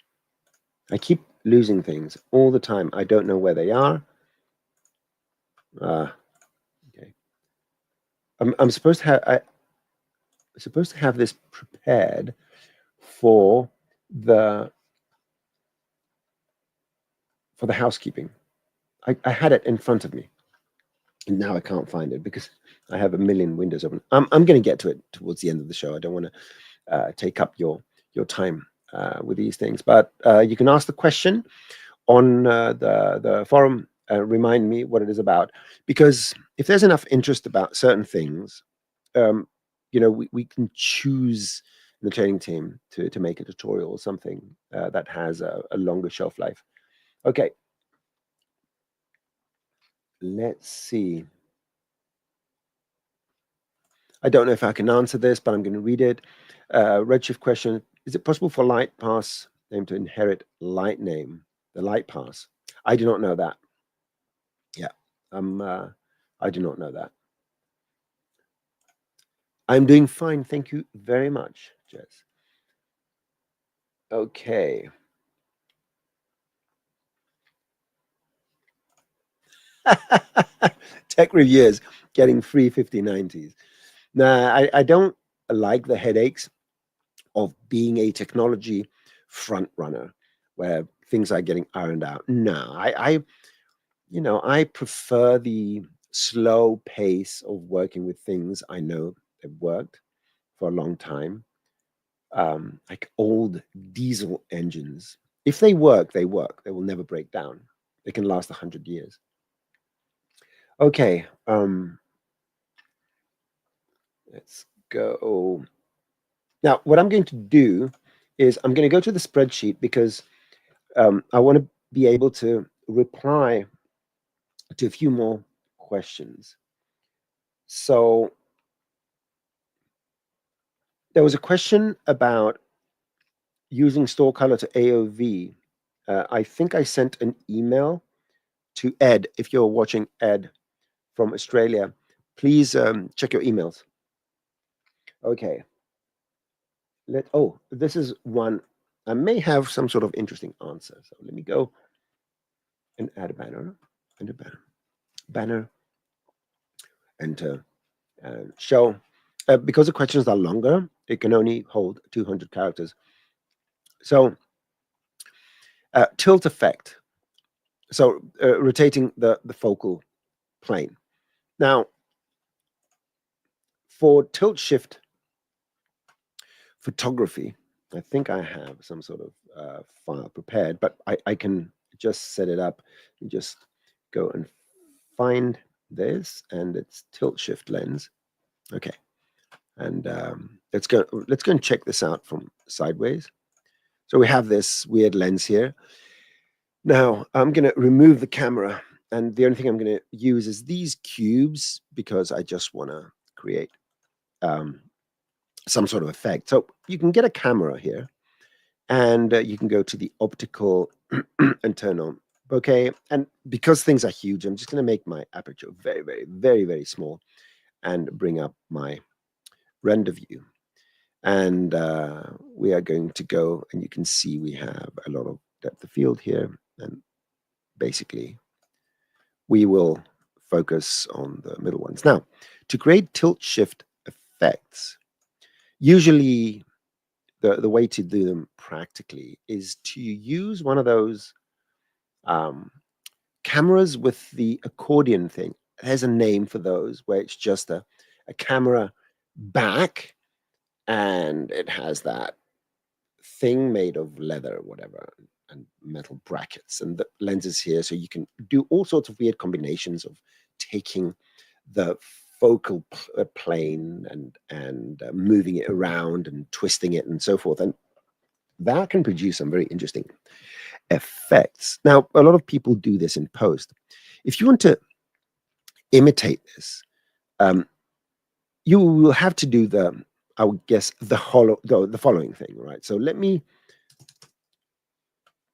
I keep losing things all the time. I don't know where they are. Okay. I'm supposed to have this prepared for the housekeeping. I had it in front of me, and now I can't find it because I have a million windows open. I'm going to get to it towards the end of the show. I don't want to take up your time with these things, but you can ask the question on the forum remind me what it is about. Because if there's enough interest about certain things, we can choose in the training team to make a tutorial or something that has a longer shelf life. Okay. Let's see. I don't know if I can answer this, but I'm going to read it. Redshift question: is it possible for light pass name to inherit light name, the light pass? I do not know that. Yeah, I do not know that. I'm doing fine. Thank you very much, Jess. Okay. Tech reviewers getting free 5090s. Nah, I don't like the headaches of being a technology front runner where things are getting ironed out. No, I prefer the slow pace of working with things I know have worked for a long time, like old diesel engines. If they work, they work. They will never break down. They can last 100 years. Okay, let's go. Now, what I'm going to do is I'm going to go to the spreadsheet because I want to be able to reply to a few more questions. So there was a question about using store color to AOV. I think I sent an email to Ed. If you're watching, Ed from Australia, please check your emails. Okay. This is one. I may have some sort of interesting answer. So let me go and add a banner. And a banner. Banner. Enter. And show. Because the questions are longer, it can only hold 200 characters. So tilt effect. So rotating the focal plane. Now, for tilt shift photography, I think I have some sort of file prepared, but I can just set it up and just go and find this, and it's tilt shift lens. Okay, and let's go and check this out from sideways. So we have this weird lens here. Now I'm going to remove the camera, and the only thing I'm going to use is these cubes because I just want to create some sort of effect. So you can get a camera here, and you can go to the optical and turn on bokeh. And because things are huge, I'm just going to make my aperture very, very, very, very small and bring up my render view. And we are going to go, and you can see we have a lot of depth of field here. And basically, we will focus on the middle ones. Now, to create tilt shift effects, usually the way to do them practically is to use one of those cameras with the accordion thing. There's a name for those where it's just a camera back and it has that thing made of leather or whatever and metal brackets and the lenses here, so you can do all sorts of weird combinations of taking the focal plane and moving it around and twisting it and so forth, and that can produce some very interesting effects. Now, a lot of people do this in post. If you want to imitate this, you will have to do I would guess, the following thing, right? So let me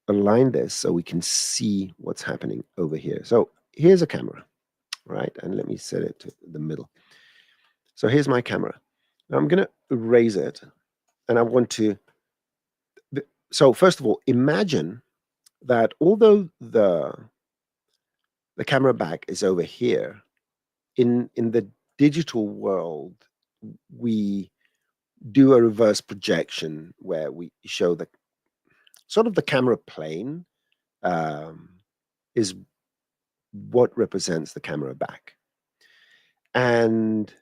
align this so we can see what's happening over here. So here's a camera, right? And let me set it to the middle. So here's my camera. Now I'm going to erase it, and I want to. So first of all, imagine that although the camera back is over here, in the digital world, we do a reverse projection where we show the sort of the camera plane is what represents the camera back. And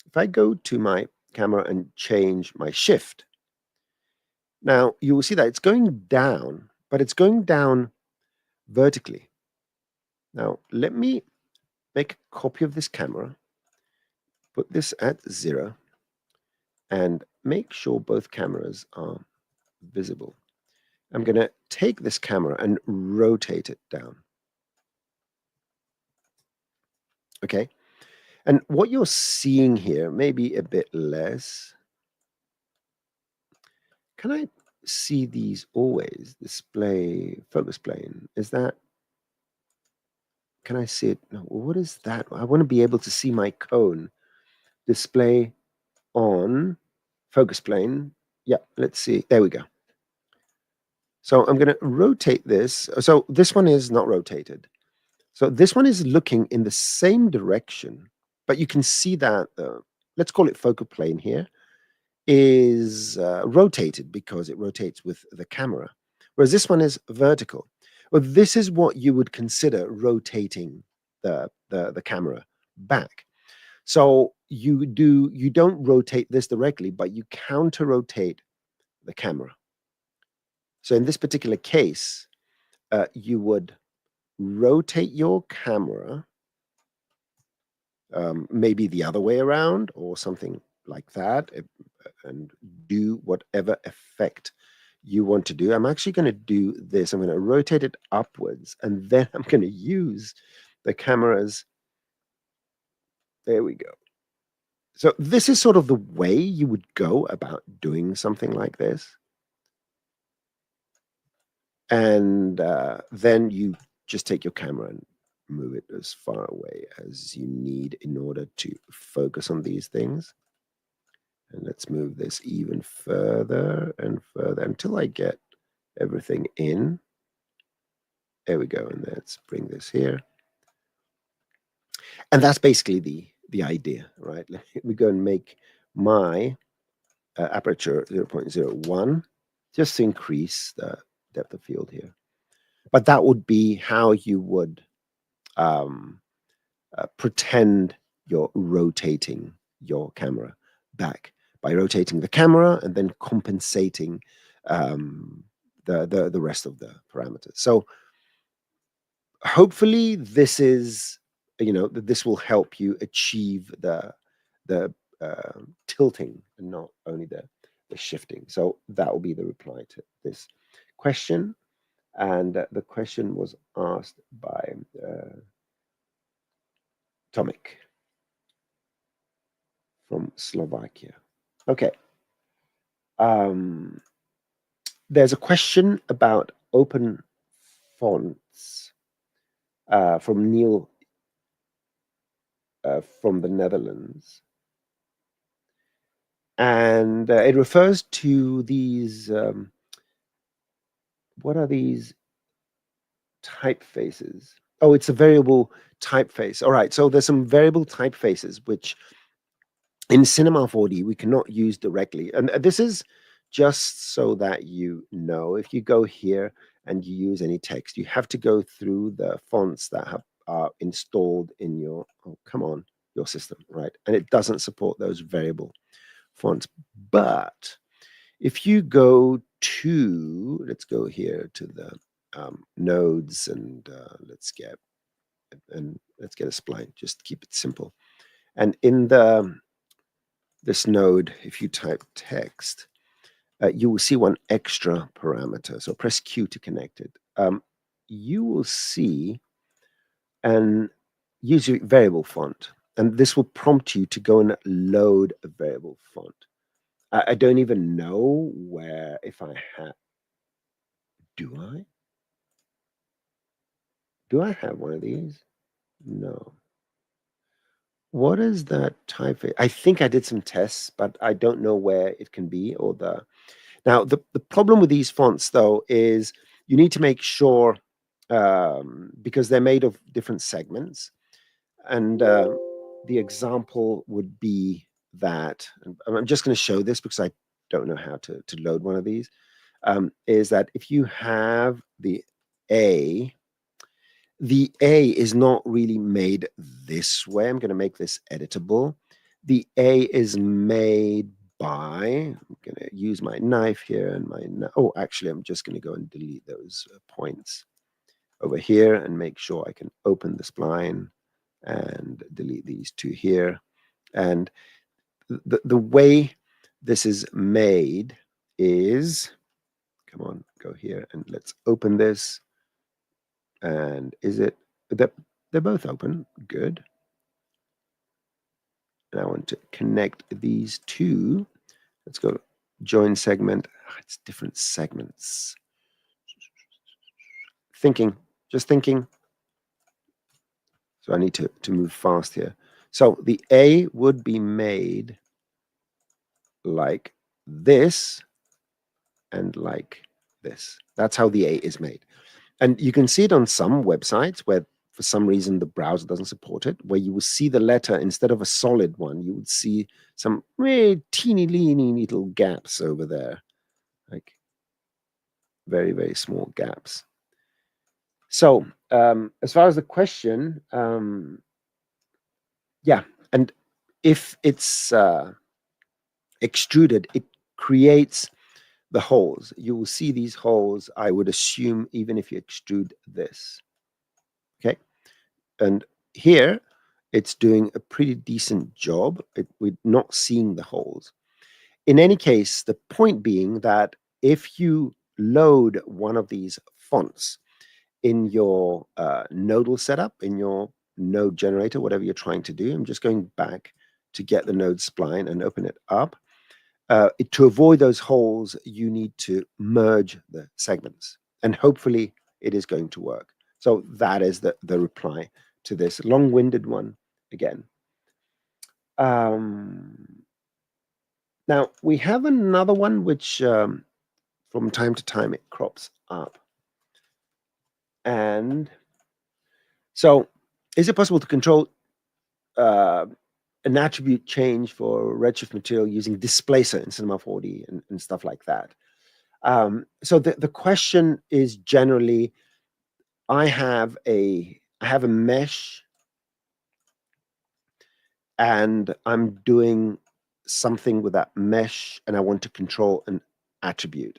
if I go to my camera and change my shift, now you will see that it's going down, but it's going down vertically. Now, let me make a copy of this camera, put this at 0, and make sure both cameras are visible. I'm going to take this camera and rotate it down. Okay. And what you're seeing here, maybe a bit less. Can I see these always? Display, focus plane. Is that? Can I see it? No, what is that? I want to be able to see my cone. Display on focus plane. Yeah, let's see. There we go. So I'm going to rotate this. So this one is not rotated. So this one is looking in the same direction, but you can see that, let's call it focal plane here, is rotated because it rotates with the camera, whereas this one is vertical. Well, this is what you would consider rotating the camera back. So you don't rotate this directly, but you counter rotate the camera. So in this particular case, you would rotate your camera, maybe the other way around or something like that, and do whatever effect you want to do. I'm actually going to do this. I'm going to rotate it upwards, and then I'm going to use the cameras. There we go. So this is sort of the way you would go about doing something like this. And then you just take your camera and move it as far away as you need in order to focus on these things. And let's move this even further and further until I get everything in. There we go. And let's bring this here. And that's basically the idea, right? Let me go and make my aperture 0.01 just to increase the depth of field here. But that would be how you would pretend you're rotating your camera back, by rotating the camera and then compensating the rest of the parameters. So hopefully this is, this will help you achieve the tilting and not only the shifting. So that will be the reply to this question. And the question was asked by Tomek from Slovakia. Okay. There's a question about open fonts from Neil from the Netherlands. And it refers to these, what are these typefaces? Oh, it's a variable typeface. All right, so there's some variable typefaces which in Cinema 4D we cannot use directly. And this is just so that you know, if you go here and you use any text, you have to go through the fonts that are installed in your, your system, right? And it doesn't support those variable fonts. But if you go to, let's go here to the nodes and let's get a spline, just keep it simple. And in this node, if you type text, you will see one extra parameter. So press Q to connect it. You will see an user variable font, and this will prompt you to go and load a variable font. I don't even know where, if I have, do I have one of these? No. What is that typeface? I think I did some tests, but I don't know where it can be or the. Now, the problem with these fonts, though, is you need to make sure, because they're made of different segments, and the example would be that, I'm just going to show this because I don't know how to load one of these, is that if you have the A is not really made this way. I'm going to make this editable. The A is made by, I'm going to use my knife here and actually, I'm just going to go and delete those points. over here and make sure I can open the spline and delete these two here. And the way this is made is, come on, go here and let's open this. And is it that they're both open? Good. And I want to connect these two. Let's go join segment. It's different segments. Thinking, just thinking. So I need to move fast here. So the A would be made like this and like this. That's how the A is made. And you can see it on some websites where for some reason the browser doesn't support it, where you will see the letter, instead of a solid one, you would see some really teeny little gaps over there, like very, very small gaps. So as far as the question, yeah, and if it's extruded, it creates the holes. You will see these holes, I would assume, even if you extrude this. Okay. And here, it's doing a pretty decent job. We're not seeing the holes. In any case, the point being that if you load one of these fonts in your nodal setup, in your node generator, whatever you're trying to do, I'm just going back to get the node spline and open it up. To avoid those holes, you need to merge the segments, and hopefully it is going to work. So that is the reply to this long-winded one again. Now, we have another one which from time to time it crops up. And so is it possible to control an attribute change for Redshift material using displacer in Cinema 4D and stuff like that? So the question is generally, I have a mesh and I'm doing something with that mesh and I want to control an attribute.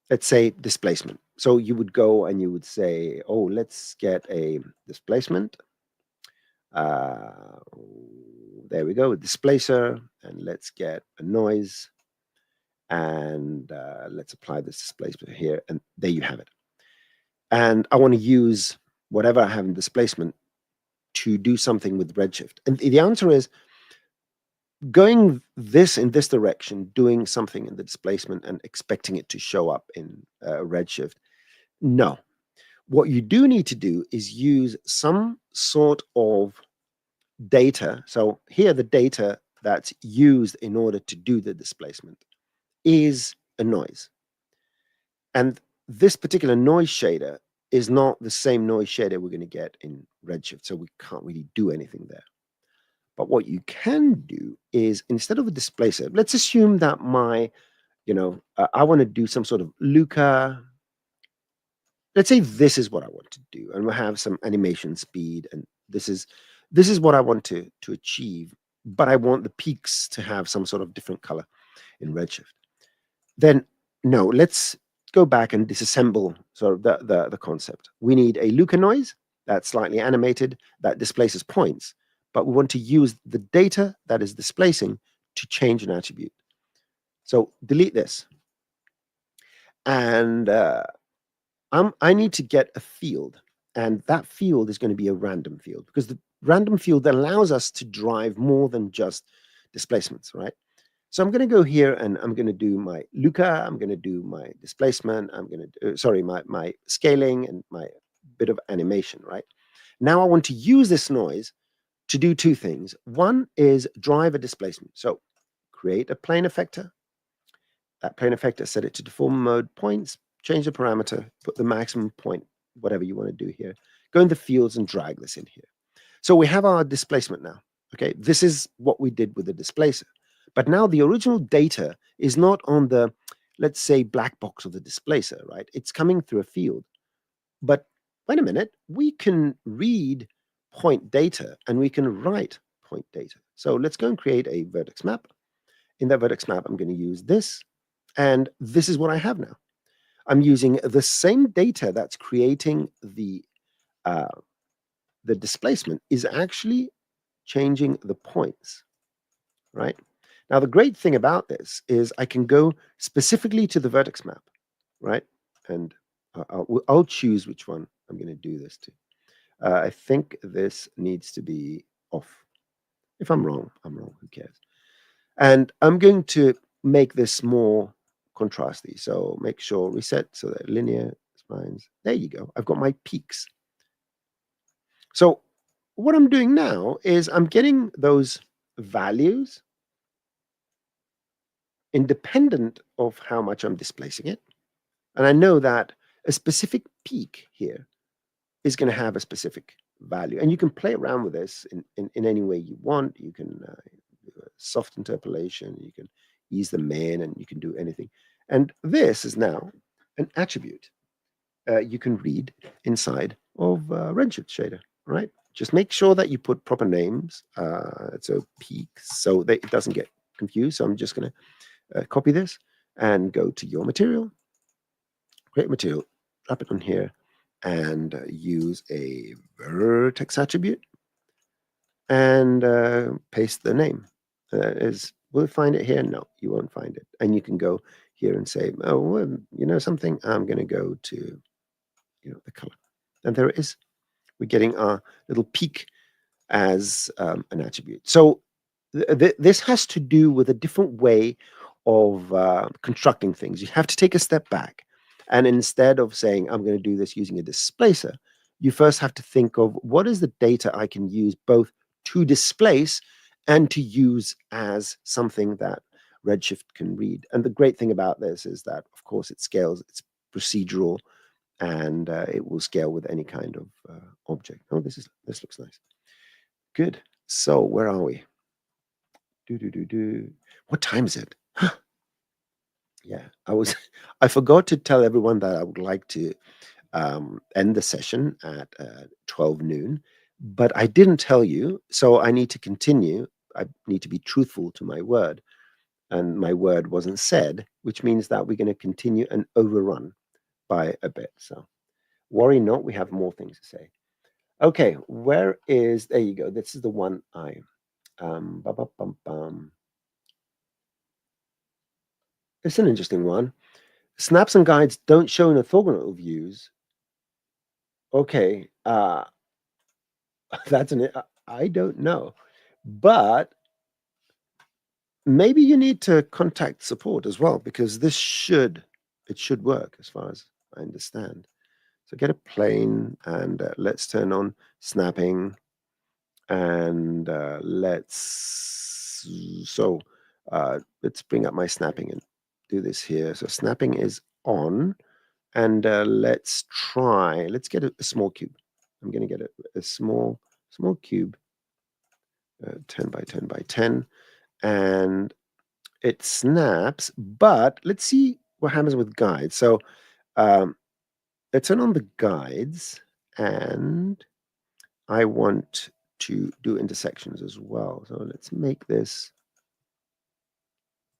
Let's say displacement. So you would go and you would say, oh, let's get a displacement. There we go, a displacer, and let's get a noise. And let's apply this displacement here, and there you have it. And I want to use whatever I have in displacement to do something with Redshift. And the answer is going in this direction, doing something in the displacement and expecting it to show up in Redshift. No. What you do need to do is use some sort of data. So here, the data that's used in order to do the displacement is a noise. And this particular noise shader is not the same noise shader we're going to get in Redshift. So we can't really do anything there. But what you can do is, instead of a displacer, let's assume that I want to do some sort of Luca. Let's say this is what I want to do, and we'll have some animation speed, and this is what I want to achieve, but I want the peaks to have some sort of different color in Redshift. Then no, let's go back and disassemble sort of the concept. We need a Luca noise that's slightly animated, that displaces points, but we want to use the data that is displacing to change an attribute. So delete this. And I need to get a field, and that field is going to be a random field, because the random field allows us to drive more than just displacements, right? So I'm going to go here and I'm going to do my Luca, I'm going to do my displacement, I'm going to do, sorry, my scaling and my bit of animation, right? Now I want to use this noise to do two things. One is drive a displacement. So create a plane effector. That plane effector, set it to deform mode points, change the parameter, put the maximum point, whatever you want to do here. Go in the fields and drag this in here. So we have our displacement now. Okay, this is what we did with the displacer. But now the original data is not on the, let's say, black box of the displacer, right? It's coming through a field. But wait a minute, we can read point data and we can write point data. So let's go and create a vertex map. In that vertex map, I'm going to use this. And this is what I have now. I'm using the same data that's creating the displacement is actually changing the points, right? Now, the great thing about this is I can go specifically to the vertex map, right? And I'll choose which one I'm going to do this to. I think this needs to be off. If I'm wrong, I'm wrong. Who cares? And I'm going to make this more contrasty. So make sure reset so that linear splines. There you go. I've got my peaks. So what I'm doing now is I'm getting those values independent of how much I'm displacing it. And I know that a specific peak here is going to have a specific value. And you can play around with this in any way you want. You can do a soft interpolation, you can ease them in, and you can do anything. And this is now an attribute you can read inside of Redshift shader, right? Just make sure that you put proper names. So peaks, so that it doesn't get confused. So I'm just going to copy this and go to your material, create material, drop it on here, and use a vertex attribute and paste the name. Will it find it here? No, you won't find it. And you can go here and say, oh, well, you know something? I'm going to go to, the color. And there it is. We're getting our little peak as an attribute. So this has to do with a different way of constructing things. You have to take a step back. And instead of saying, I'm going to do this using a displacer, you first have to think of what is the data I can use both to displace and to use as something that Redshift can read. And the great thing about this is that, of course, it scales, it's procedural, and it will scale with any kind of object. Oh, this looks nice. Good. So where are we? What time is it? Yeah, I forgot to tell everyone that I would like to end the session at 12 noon, but I didn't tell you, so I need to continue. I need to be truthful to my word, and my word wasn't said, which means that we're going to continue and overrun by a bit. So worry not, we have more things to say. Okay, where is, there you go. This is the one I, It's an interesting one. Snaps and guides don't show in orthogonal views. Okay, that's I don't know, but maybe you need to contact support as well, because it should work as far as I understand. So get a plane and let's turn on snapping, and let's bring up my snapping and do this here. So snapping is on, and let's get a small cube. I'm going to get a small cube, 10 by 10 by 10, and it snaps. But let's see what happens with guides. So let's turn on the guides, and I want to do intersections as well. So let's make this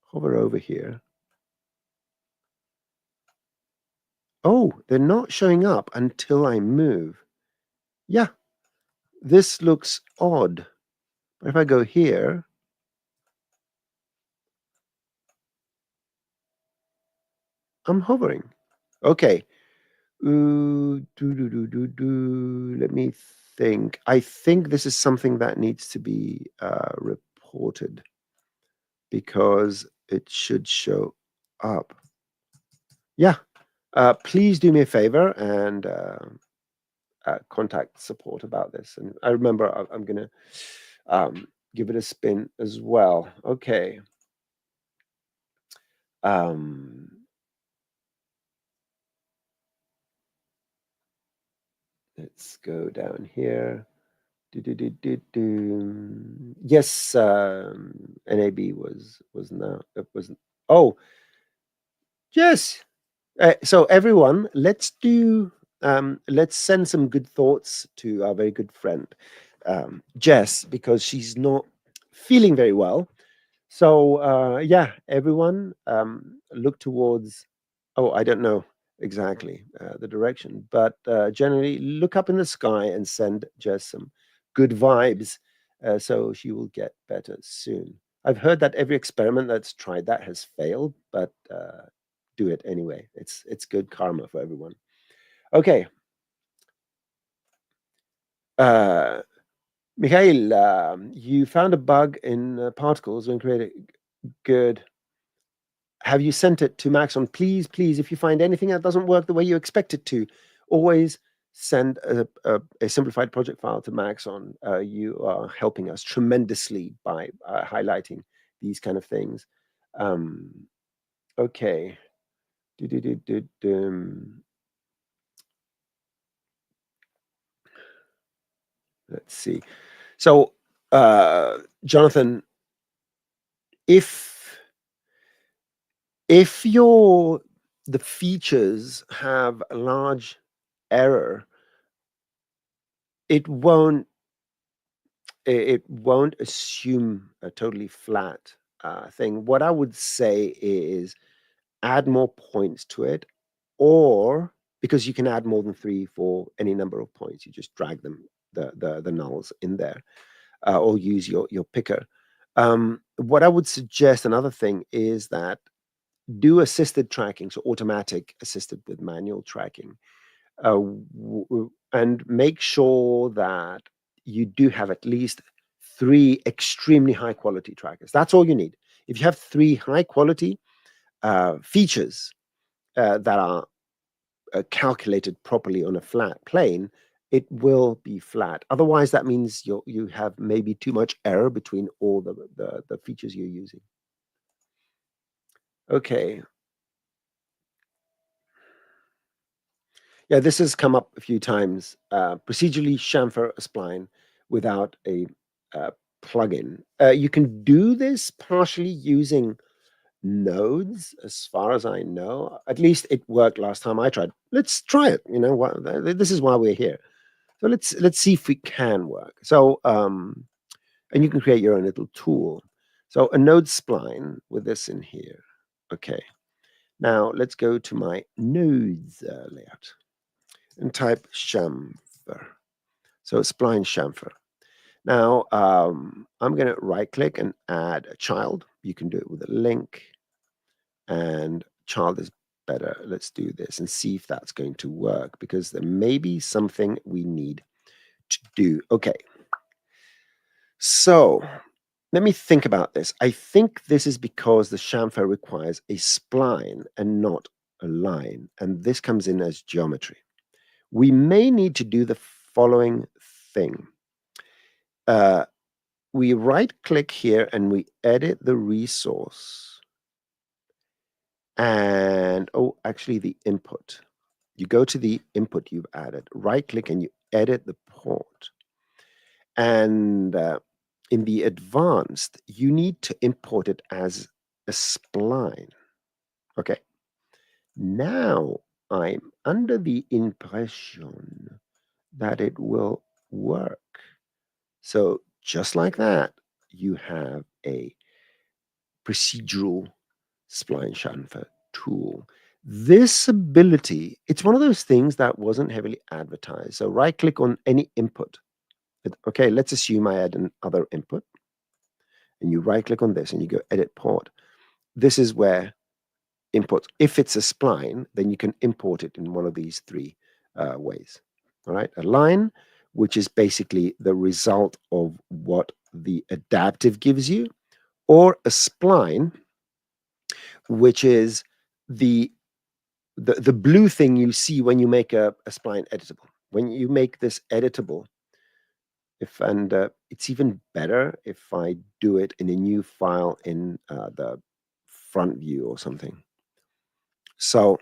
hover over here. Oh, they're not showing up until I move. Yeah, this looks odd. But if I go here, I'm hovering. Okay. Let me think. I think this is something that needs to be reported, because it should show up. Yeah. Please do me a favor and contact support about this. And I remember I'm going to give it a spin as well. Okay. Let's go down here. Yes, NAB was now. It was. Oh, yes. So everyone, let's send some good thoughts to our very good friend Jess, because she's not feeling very well. So yeah, everyone, look towards. Oh, I don't know. exactly the direction. But generally, look up in the sky and send Jess some good vibes, so she will get better soon. I've heard that every experiment that's tried that has failed, but do it anyway. It's good karma for everyone. Okay. Mikhail, you found a bug in particles when creating. Good. Have you sent it to Maxon? Please, please, if you find anything that doesn't work the way you expect it to, always send a simplified project file to Maxon. You are helping us tremendously by highlighting these kind of things. Okay. Let's see. So, Jonathan, if the features have a large error, it won't assume a totally flat thing. What I would say is add more points to it, or because you can add more than 3 for any number of points, you just drag them the nulls in there, or use your picker. What I would suggest, another thing, is that do assisted tracking, so automatic assisted with manual tracking, and make sure that you do have at least 3 extremely high quality trackers. That's all you need. If you have 3 high quality features that are calculated properly on a flat plane, it will be flat. Otherwise, that means you have maybe too much error between all the features you're using. Okay. Yeah, this has come up a few times. Procedurally chamfer a spline without a plugin. You can do this partially using nodes, as far as I know. At least it worked last time I tried. Let's try it. You know, this is why we're here. So let's see if we can work. So and you can create your own little tool. So a node spline with this in here. Okay. Now let's go to my nodes layout and type chamfer. So spline chamfer. Now I'm going to right click and add a child. You can do it with a link, and child is better. Let's do this and see if that's going to work, because there may be something we need to do. Okay. So let me think about this. I think this is because the chamfer requires a spline and not a line, and this comes in as geometry. We may need to do the following thing. We right click here and we edit the resource, and actually the input. You go to the input you've added, right click, and you edit the port. And in the advanced, you need to import it as a spline. Okay. Now I'm under the impression that it will work. So just like that, you have a procedural spline chamfer tool. This ability, it's one of those things that wasn't heavily advertised. So right click on any input. Okay, let's assume I add another input. And you right click on this and you go edit port. This is where import, if it's a spline, then you can import it in one of these 3 ways. All right, a line, which is basically the result of what the adaptive gives you, or a spline, which is the blue thing you see when you make a spline editable. When you make this editable, it's even better if I do it in a new file in the front view or something. So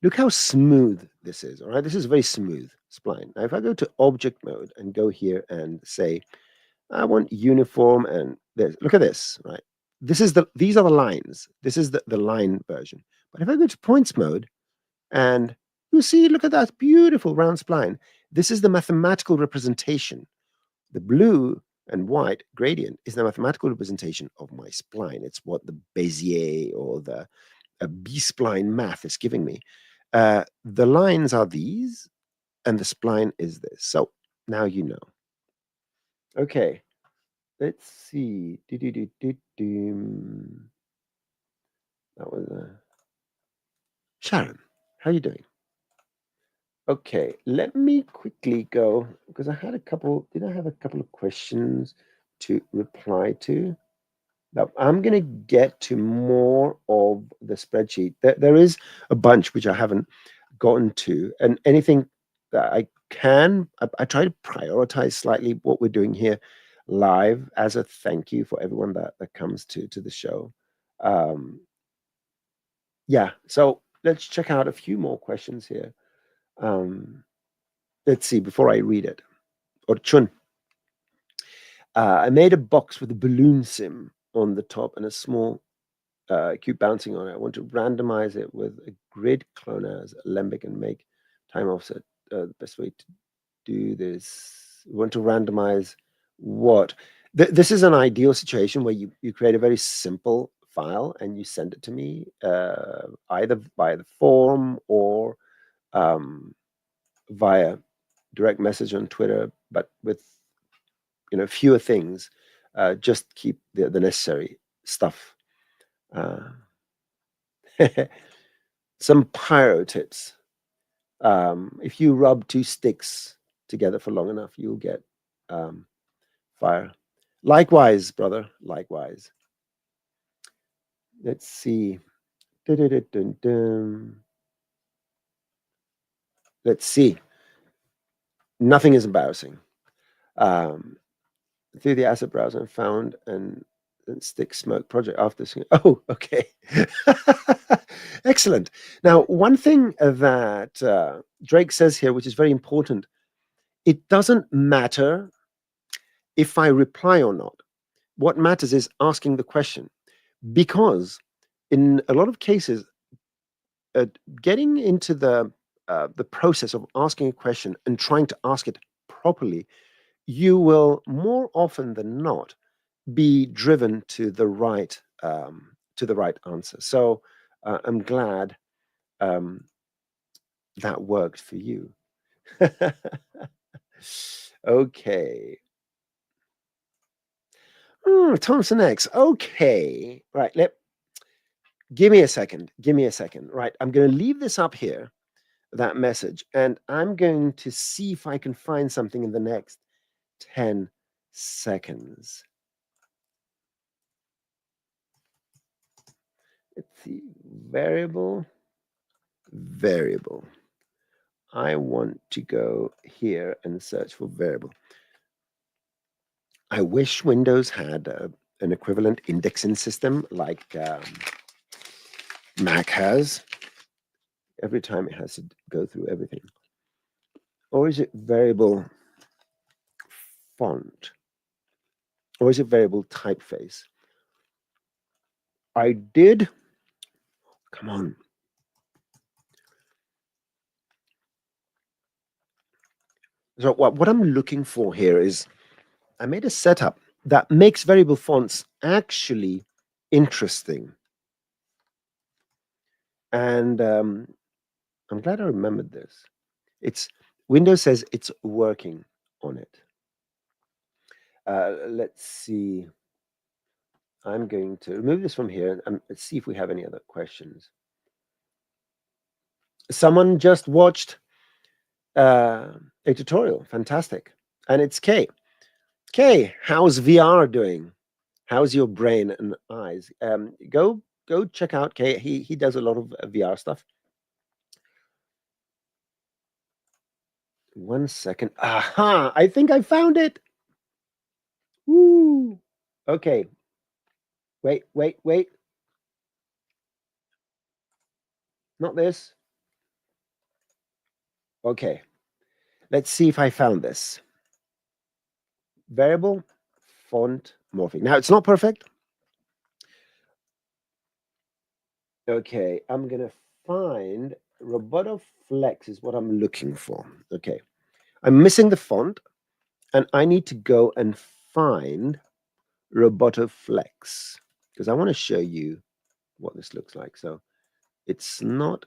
look how smooth this is. All right, this is very smooth spline. Now, if I go to object mode and go here and say, I want uniform, and this, look at this, right? These are the lines. This is the line version. But if I go to points mode, and you see, look at that beautiful round spline. This is the mathematical representation. The blue and white gradient is the mathematical representation of my spline. It's what the Bezier or the B-spline math is giving me. The lines are these, and the spline is this. So now you know. Okay, let's see. That was Sharon. How are you doing? Okay, let me quickly go because I had a couple. Did I have a couple of questions to reply to? Now, I'm going to get to more of the spreadsheet. There is a bunch which I haven't gotten to, and anything that I can, I try to prioritize slightly what we're doing here live as a thank you for everyone that comes to the show. Yeah, so let's check out a few more questions here. Let's see before I read it. Or Chun. I made a box with a balloon sim on the top and a small cube bouncing on it. I want to randomize it with a grid clone as Alembic and make time offset the best way to do this. We want to randomize what? This is an ideal situation where you create a very simple file and you send it to me either via the form or via direct message on Twitter, but with fewer things. Just keep the necessary stuff. Some pyro tips. If you rub two sticks together for long enough, you'll get fire. Likewise, brother. Likewise. Let's see. Dun-dun-dun-dun-dun. Let's see. Nothing is embarrassing. Through the asset browser and found an stick smoke project after this. Oh, okay. Excellent. Now, one thing that Drake says here, which is very important, it doesn't matter if I reply or not. What matters is asking the question, because in a lot of cases, getting into the process of asking a question and trying to ask it properly, you will more often than not be driven to the right answer. So I'm glad that worked for you. Okay. Thompson X. Okay. Right. Give me a second. Right. I'm going to leave this up here, that message, and I'm going to see if I can find something in the next 10 seconds. Let's see. Variable. I want to go here and search for variable. I wish Windows had an equivalent indexing system like Mac has. Every time it has to go through everything. Or is it variable font? Or is it variable typeface? I did. Come on. So what I'm looking for here is I made a setup that makes variable fonts actually interesting. And I'm glad I remembered this. Windows says it's working on it. Let's see. I'm going to remove this from here and let's see if we have any other questions. Someone just watched a tutorial. Fantastic. And it's Kay. Kay, how's VR doing? How's your brain and eyes? Go check out Kay. He does a lot of VR stuff. 1 second. Aha! I think I found it. Woo! Okay. Wait. Not this. Okay. Let's see if I found this. Variable font morphing. Now, it's not perfect. Okay, I'm going to find Robotoflex is what I'm looking for. Okay. I'm missing the font, and I need to go and find Robotoflex because I want to show you what this looks like. So It's not.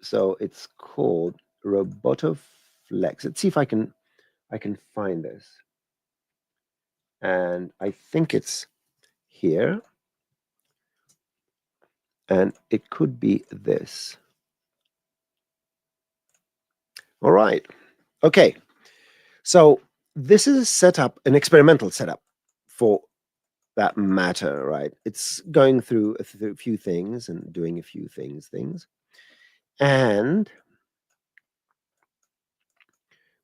So it's called Robotoflex. Let's see if I can find this. And I think it's here. And it could be this. All right. Okay. So this is a setup, an experimental setup for that matter, right? It's going through a few things and doing a few things. And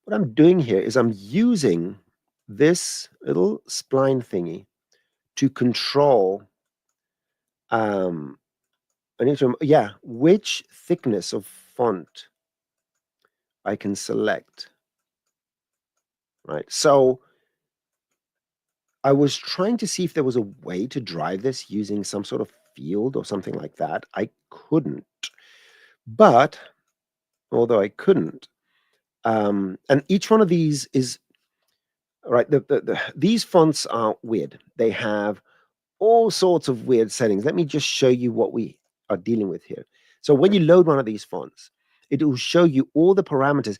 what I'm doing here is I'm using this little spline thingy to control, I need to, yeah, which thickness of font I can select, right? So I was trying to see if there was a way to drive this using some sort of field or something like that. I couldn't. But although I couldn't, and each one of these is right. These fonts are weird. They have all sorts of weird settings. Let me just show you what we are dealing with here. So when you load one of these fonts, it will show you all the parameters.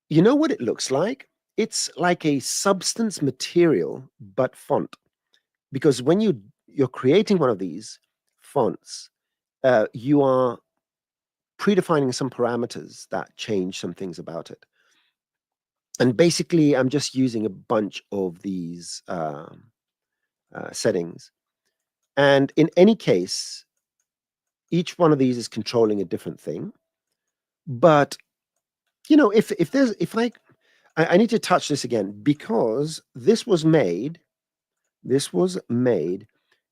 You know what it looks like? It's like a substance material, but font. Because when you're creating one of these fonts, you are predefining some parameters that change some things about it. And basically, I'm just using a bunch of these settings. And in any case, each one of these is controlling a different thing. But I need to touch this again because this was made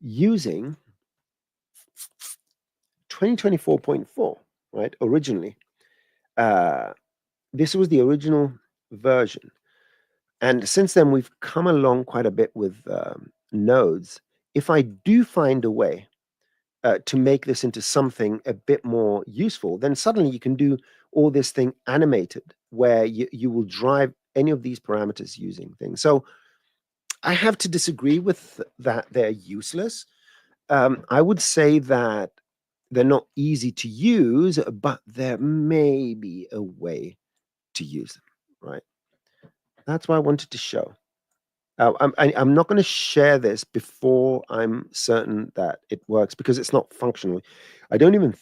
using 2024.4, right? Originally, this was the original version. And since then, we've come along quite a bit with nodes. If I do find a way to make this into something a bit more useful, then suddenly you can do all this thing animated where you will drive any of these parameters using things. So I have to disagree with that they're useless. I would say that they're not easy to use, but there may be a way to use them, right? That's what I wanted to show. I'm not going to share this before I'm certain that it works because it's not functional. I don't even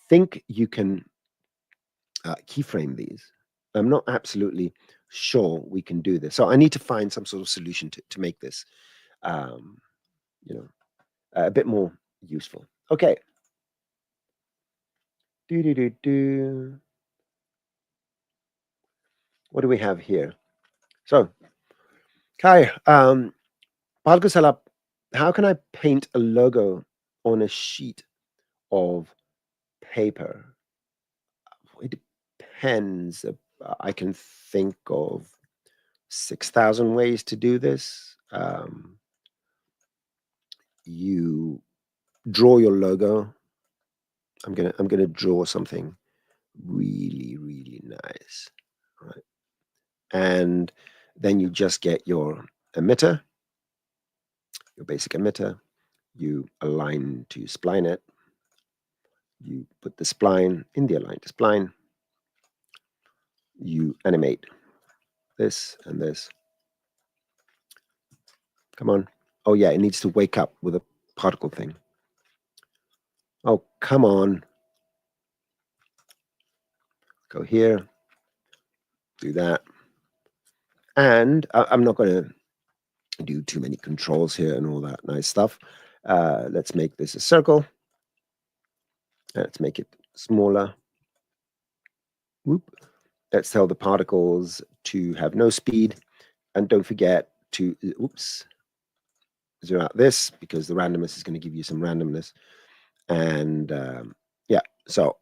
think you can keyframe these. I'm not absolutely sure we can do this. So I need to find some sort of solution to make this, um, a bit more useful. Okay. What do we have here? So, Kai, Particle Setup, how can I paint a logo on a sheet of paper? It depends. I can think of 6,000 ways to do this. You draw your logo. I'm gonna draw something really, really nice, right? And then you just get your emitter, your basic emitter. You align to spline it. You put the spline in the align to spline. You animate this and this. Come on. Oh yeah, it needs to wake up with a particle thing. Oh, come on. Go here. Do that. And I'm not going to do too many controls here and all that nice stuff. Let's make this a circle. Let's make it smaller. Whoop. Let's tell the particles to have no speed. And don't forget to, oops, zero out this because the randomness is going to give you some randomness. And yeah, so,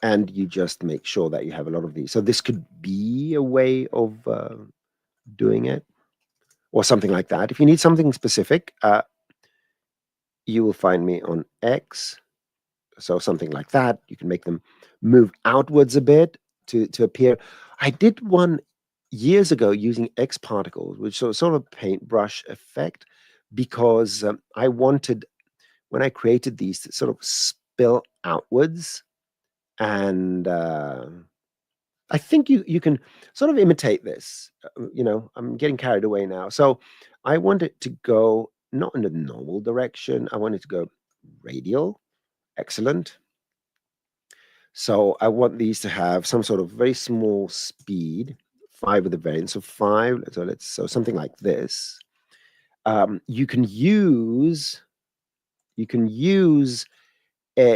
and you just make sure that you have a lot of these. So this could be a way of doing it or something like that. If you need something specific, you will find me on X. So something like that. You can make them move outwards a bit to appear. I did one years ago using X particles, which was sort of a paintbrush effect, because I wanted when I created these to sort of spill outwards. And I think you can sort of imitate this. I'm getting carried away now. So I want it to go not in the normal direction. I want it to go radial. Excellent. So I want these to have some sort of very small speed, 5 with the variance of 5. So something like this. You can use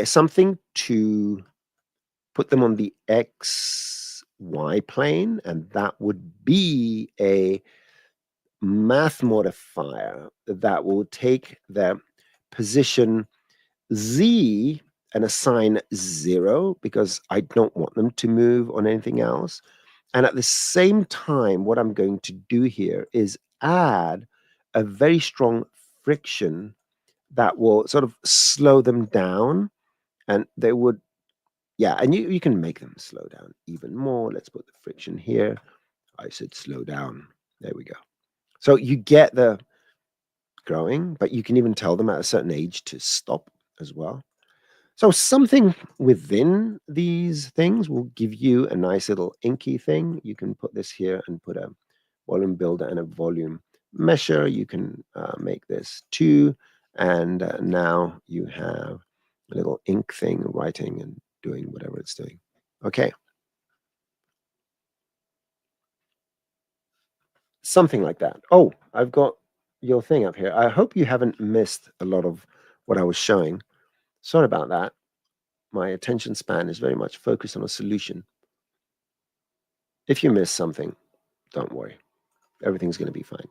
something to put them on the XY plane, and that would be a math modifier that will take the position Z and assign 0 because I don't want them to move on anything else. And at the same time, what I'm going to do here is add a very strong friction that will sort of slow them down, and they would, yeah, and you can make them slow down even more. Let's put the friction here. I said slow down. There we go. So you get the growing, but you can even tell them at a certain age to stop as well. So something within these things will give you a nice little inky thing. You can put this here and put a volume builder and a volume mesher. You can make this 2, and now you have a little ink thing writing and doing whatever it's doing. Okay. Something like that. Oh, I've got your thing up here. I hope you haven't missed a lot of what I was showing. Sorry about that. My attention span is very much focused on a solution. If you miss something, don't worry. Everything's going to be fine.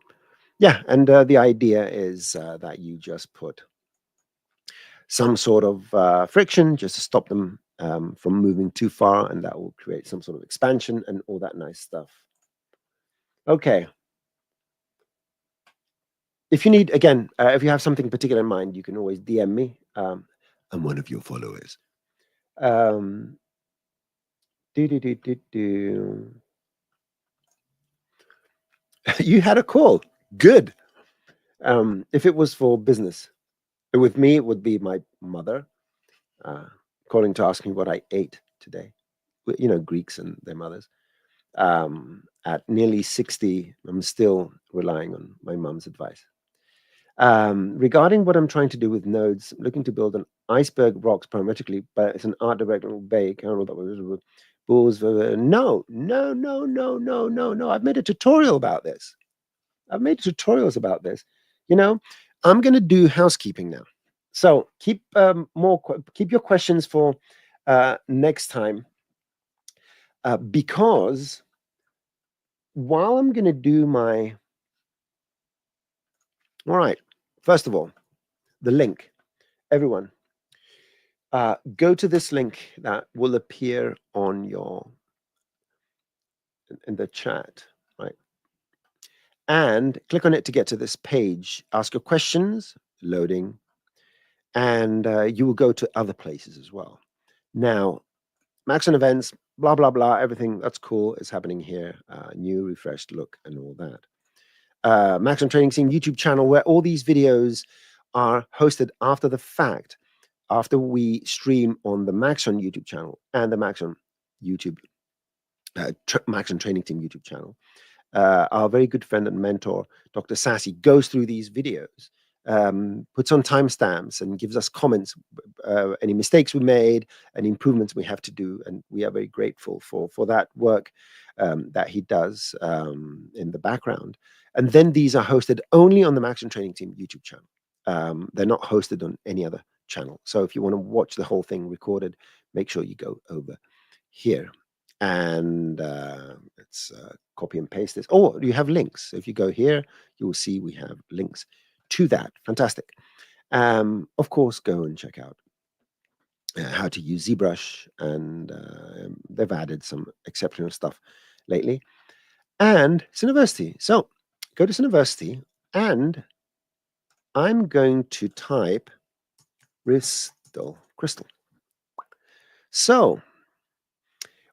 Yeah, and the idea is that you just put some sort of friction just to stop them from moving too far, and that will create some sort of expansion and all that nice stuff. Okay. If you need, again, if you have something particular in mind, you can always DM me. I'm one of your followers. Um, You had a call. Good. If it was for business, with me, it would be my mother calling to ask me what I ate today. Greeks and their mothers. At nearly 60, I'm still relying on my mum's advice. Regarding what I'm trying to do with nodes, I'm looking to build an iceberg rocks parametrically, but it's an art directional bay. Can't remember what that was. Bulls. No. I've made a tutorial about this. I've made tutorials about this. I'm going to do housekeeping now. So keep your questions for next time, because while I'm going to do my, all right, first of all, the link, everyone, go to this link that will appear on in the chat, right? And click on it to get to this page. Ask your questions, loading, and you will go to other places as well. Now, Max and events, blah, blah, blah, everything that's cool is happening here. New, refreshed look and all that. Max and Training Team YouTube channel, where all these videos are hosted after the fact, after we stream on the Maxon YouTube channel and the Maxon YouTube, Maxon Training Team YouTube channel. Our very good friend and mentor, Dr. Sassy, goes through these videos, puts on timestamps and gives us comments, any mistakes we made, any improvements we have to do. And we are very grateful for that work that he does in the background. And then these are hosted only on the Maxon Training Team YouTube channel. They're not hosted on any other channel. So if you want to watch the whole thing recorded, make sure you go over here. And let's copy and paste this. Oh, you have links. If you go here, you will see we have links to that. Fantastic. Of course, go and check out how to use ZBrush, and they've added some exceptional stuff lately. And Cineversity. So go to Cineversity, and I'm going to type crystal. So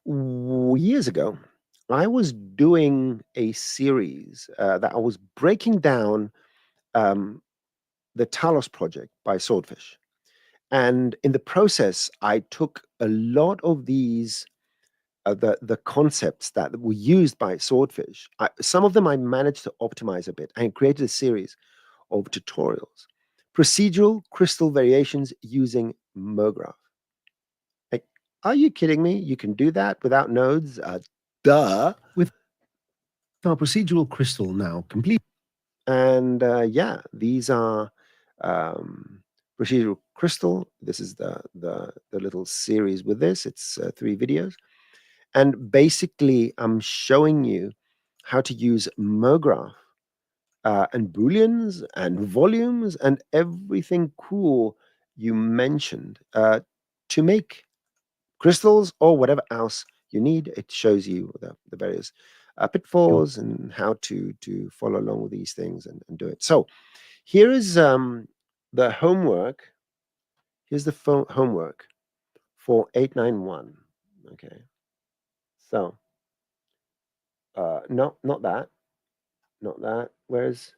years ago, I was doing a series that I was breaking down the Talos project by Swordfish. And in the process, I took a lot of these the concepts that were used by Swordfish. Some of them I managed to optimize a bit and created a series of tutorials. Procedural crystal variations using MoGraph. Like, are you kidding me? You can do that without nodes? Duh. With our procedural crystal now complete. And yeah, these are procedural crystal. This is the little series with this. It's 3 videos. And basically, I'm showing you how to use MoGraph and booleans and volumes and everything cool you mentioned to make crystals or whatever else you need. It shows you the various pitfalls and how to follow along with these things and do it. So here is the homework. Here's the homework for 891. Okay. So no, not that. Not that. Where's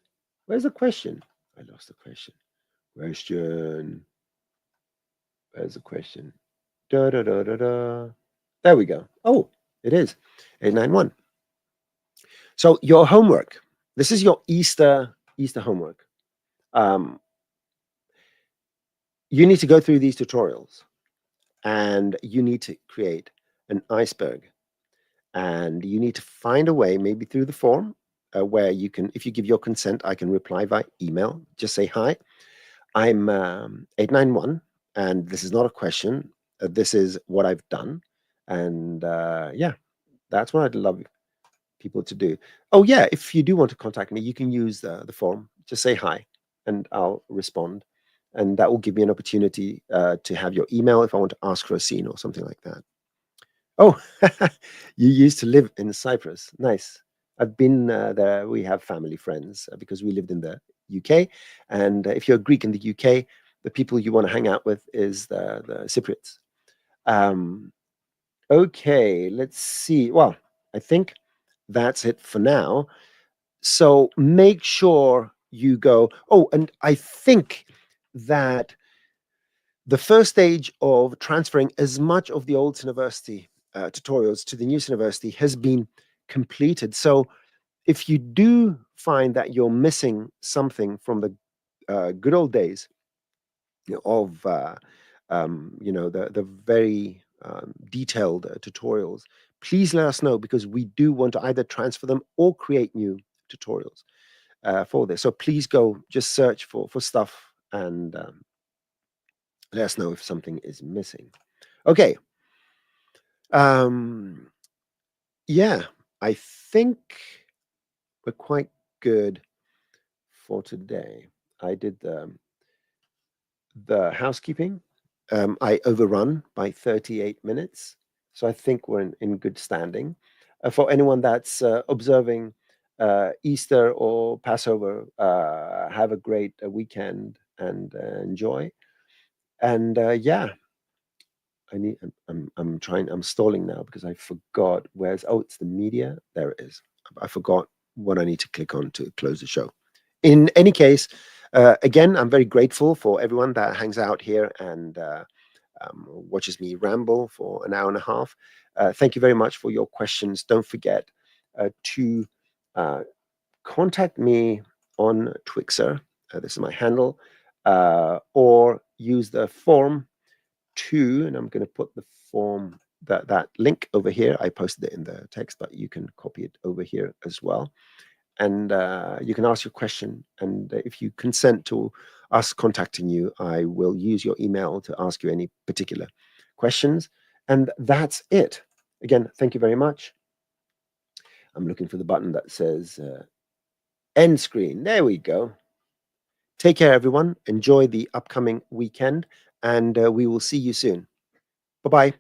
the question? I lost the question. Question. Where's the question? Da da da da da. There we go. Oh, it is 891. So your homework. This is your Easter homework. Um, you need to go through these tutorials, and you need to create an iceberg, and you need to find a way, maybe through the form, where you can, if you give your consent, I can reply by email. Just say hi. I'm 891, and this is not a question. This is what I've done, and yeah, that's what I'd love people to do. Oh yeah, if you do want to contact me, you can use the form. Just say hi, and I'll respond, and that will give me an opportunity to have your email if I want to ask for a scene or something like that. Oh, you used to live in Cyprus. Nice. I've been there. We have family friends because we lived in the UK. And if you're Greek in the UK, the people you want to hang out with is the Cypriots. Um, okay, let's see. Well, I think that's it for now. So make sure you go. Oh, and I think that the first stage of transferring as much of the old university tutorials to the new university has been completed. So if you do find that you're missing something from the good old days of the very detailed tutorials, please let us know because we do want to either transfer them or create new tutorials for this. So please go just search for stuff and let us know if something is missing. Okay. Um, yeah, I think we're quite good for today. I did the housekeeping. I overrun by 38 minutes. So I think we're in good standing. For anyone that's observing Easter or Passover, have a great weekend and enjoy. And yeah, I'm trying, I'm stalling now because I forgot it's the media. There it is. I forgot what I need to click on to close the show. In any case, again, I'm very grateful for everyone that hangs out here and watches me ramble for an hour and a half. Thank you very much for your questions. Don't forget to uh, contact me on Twixer. This is my handle, or use the form and I'm going to put the form that link over here. I posted it in the text, but you can copy it over here as well. And you can ask your question. And if you consent to us contacting you, I will use your email to ask you any particular questions. And that's it. Again, thank you very much. I'm looking for the button that says end screen. There we go. Take care, everyone. Enjoy the upcoming weekend, and we will see you soon. Bye bye.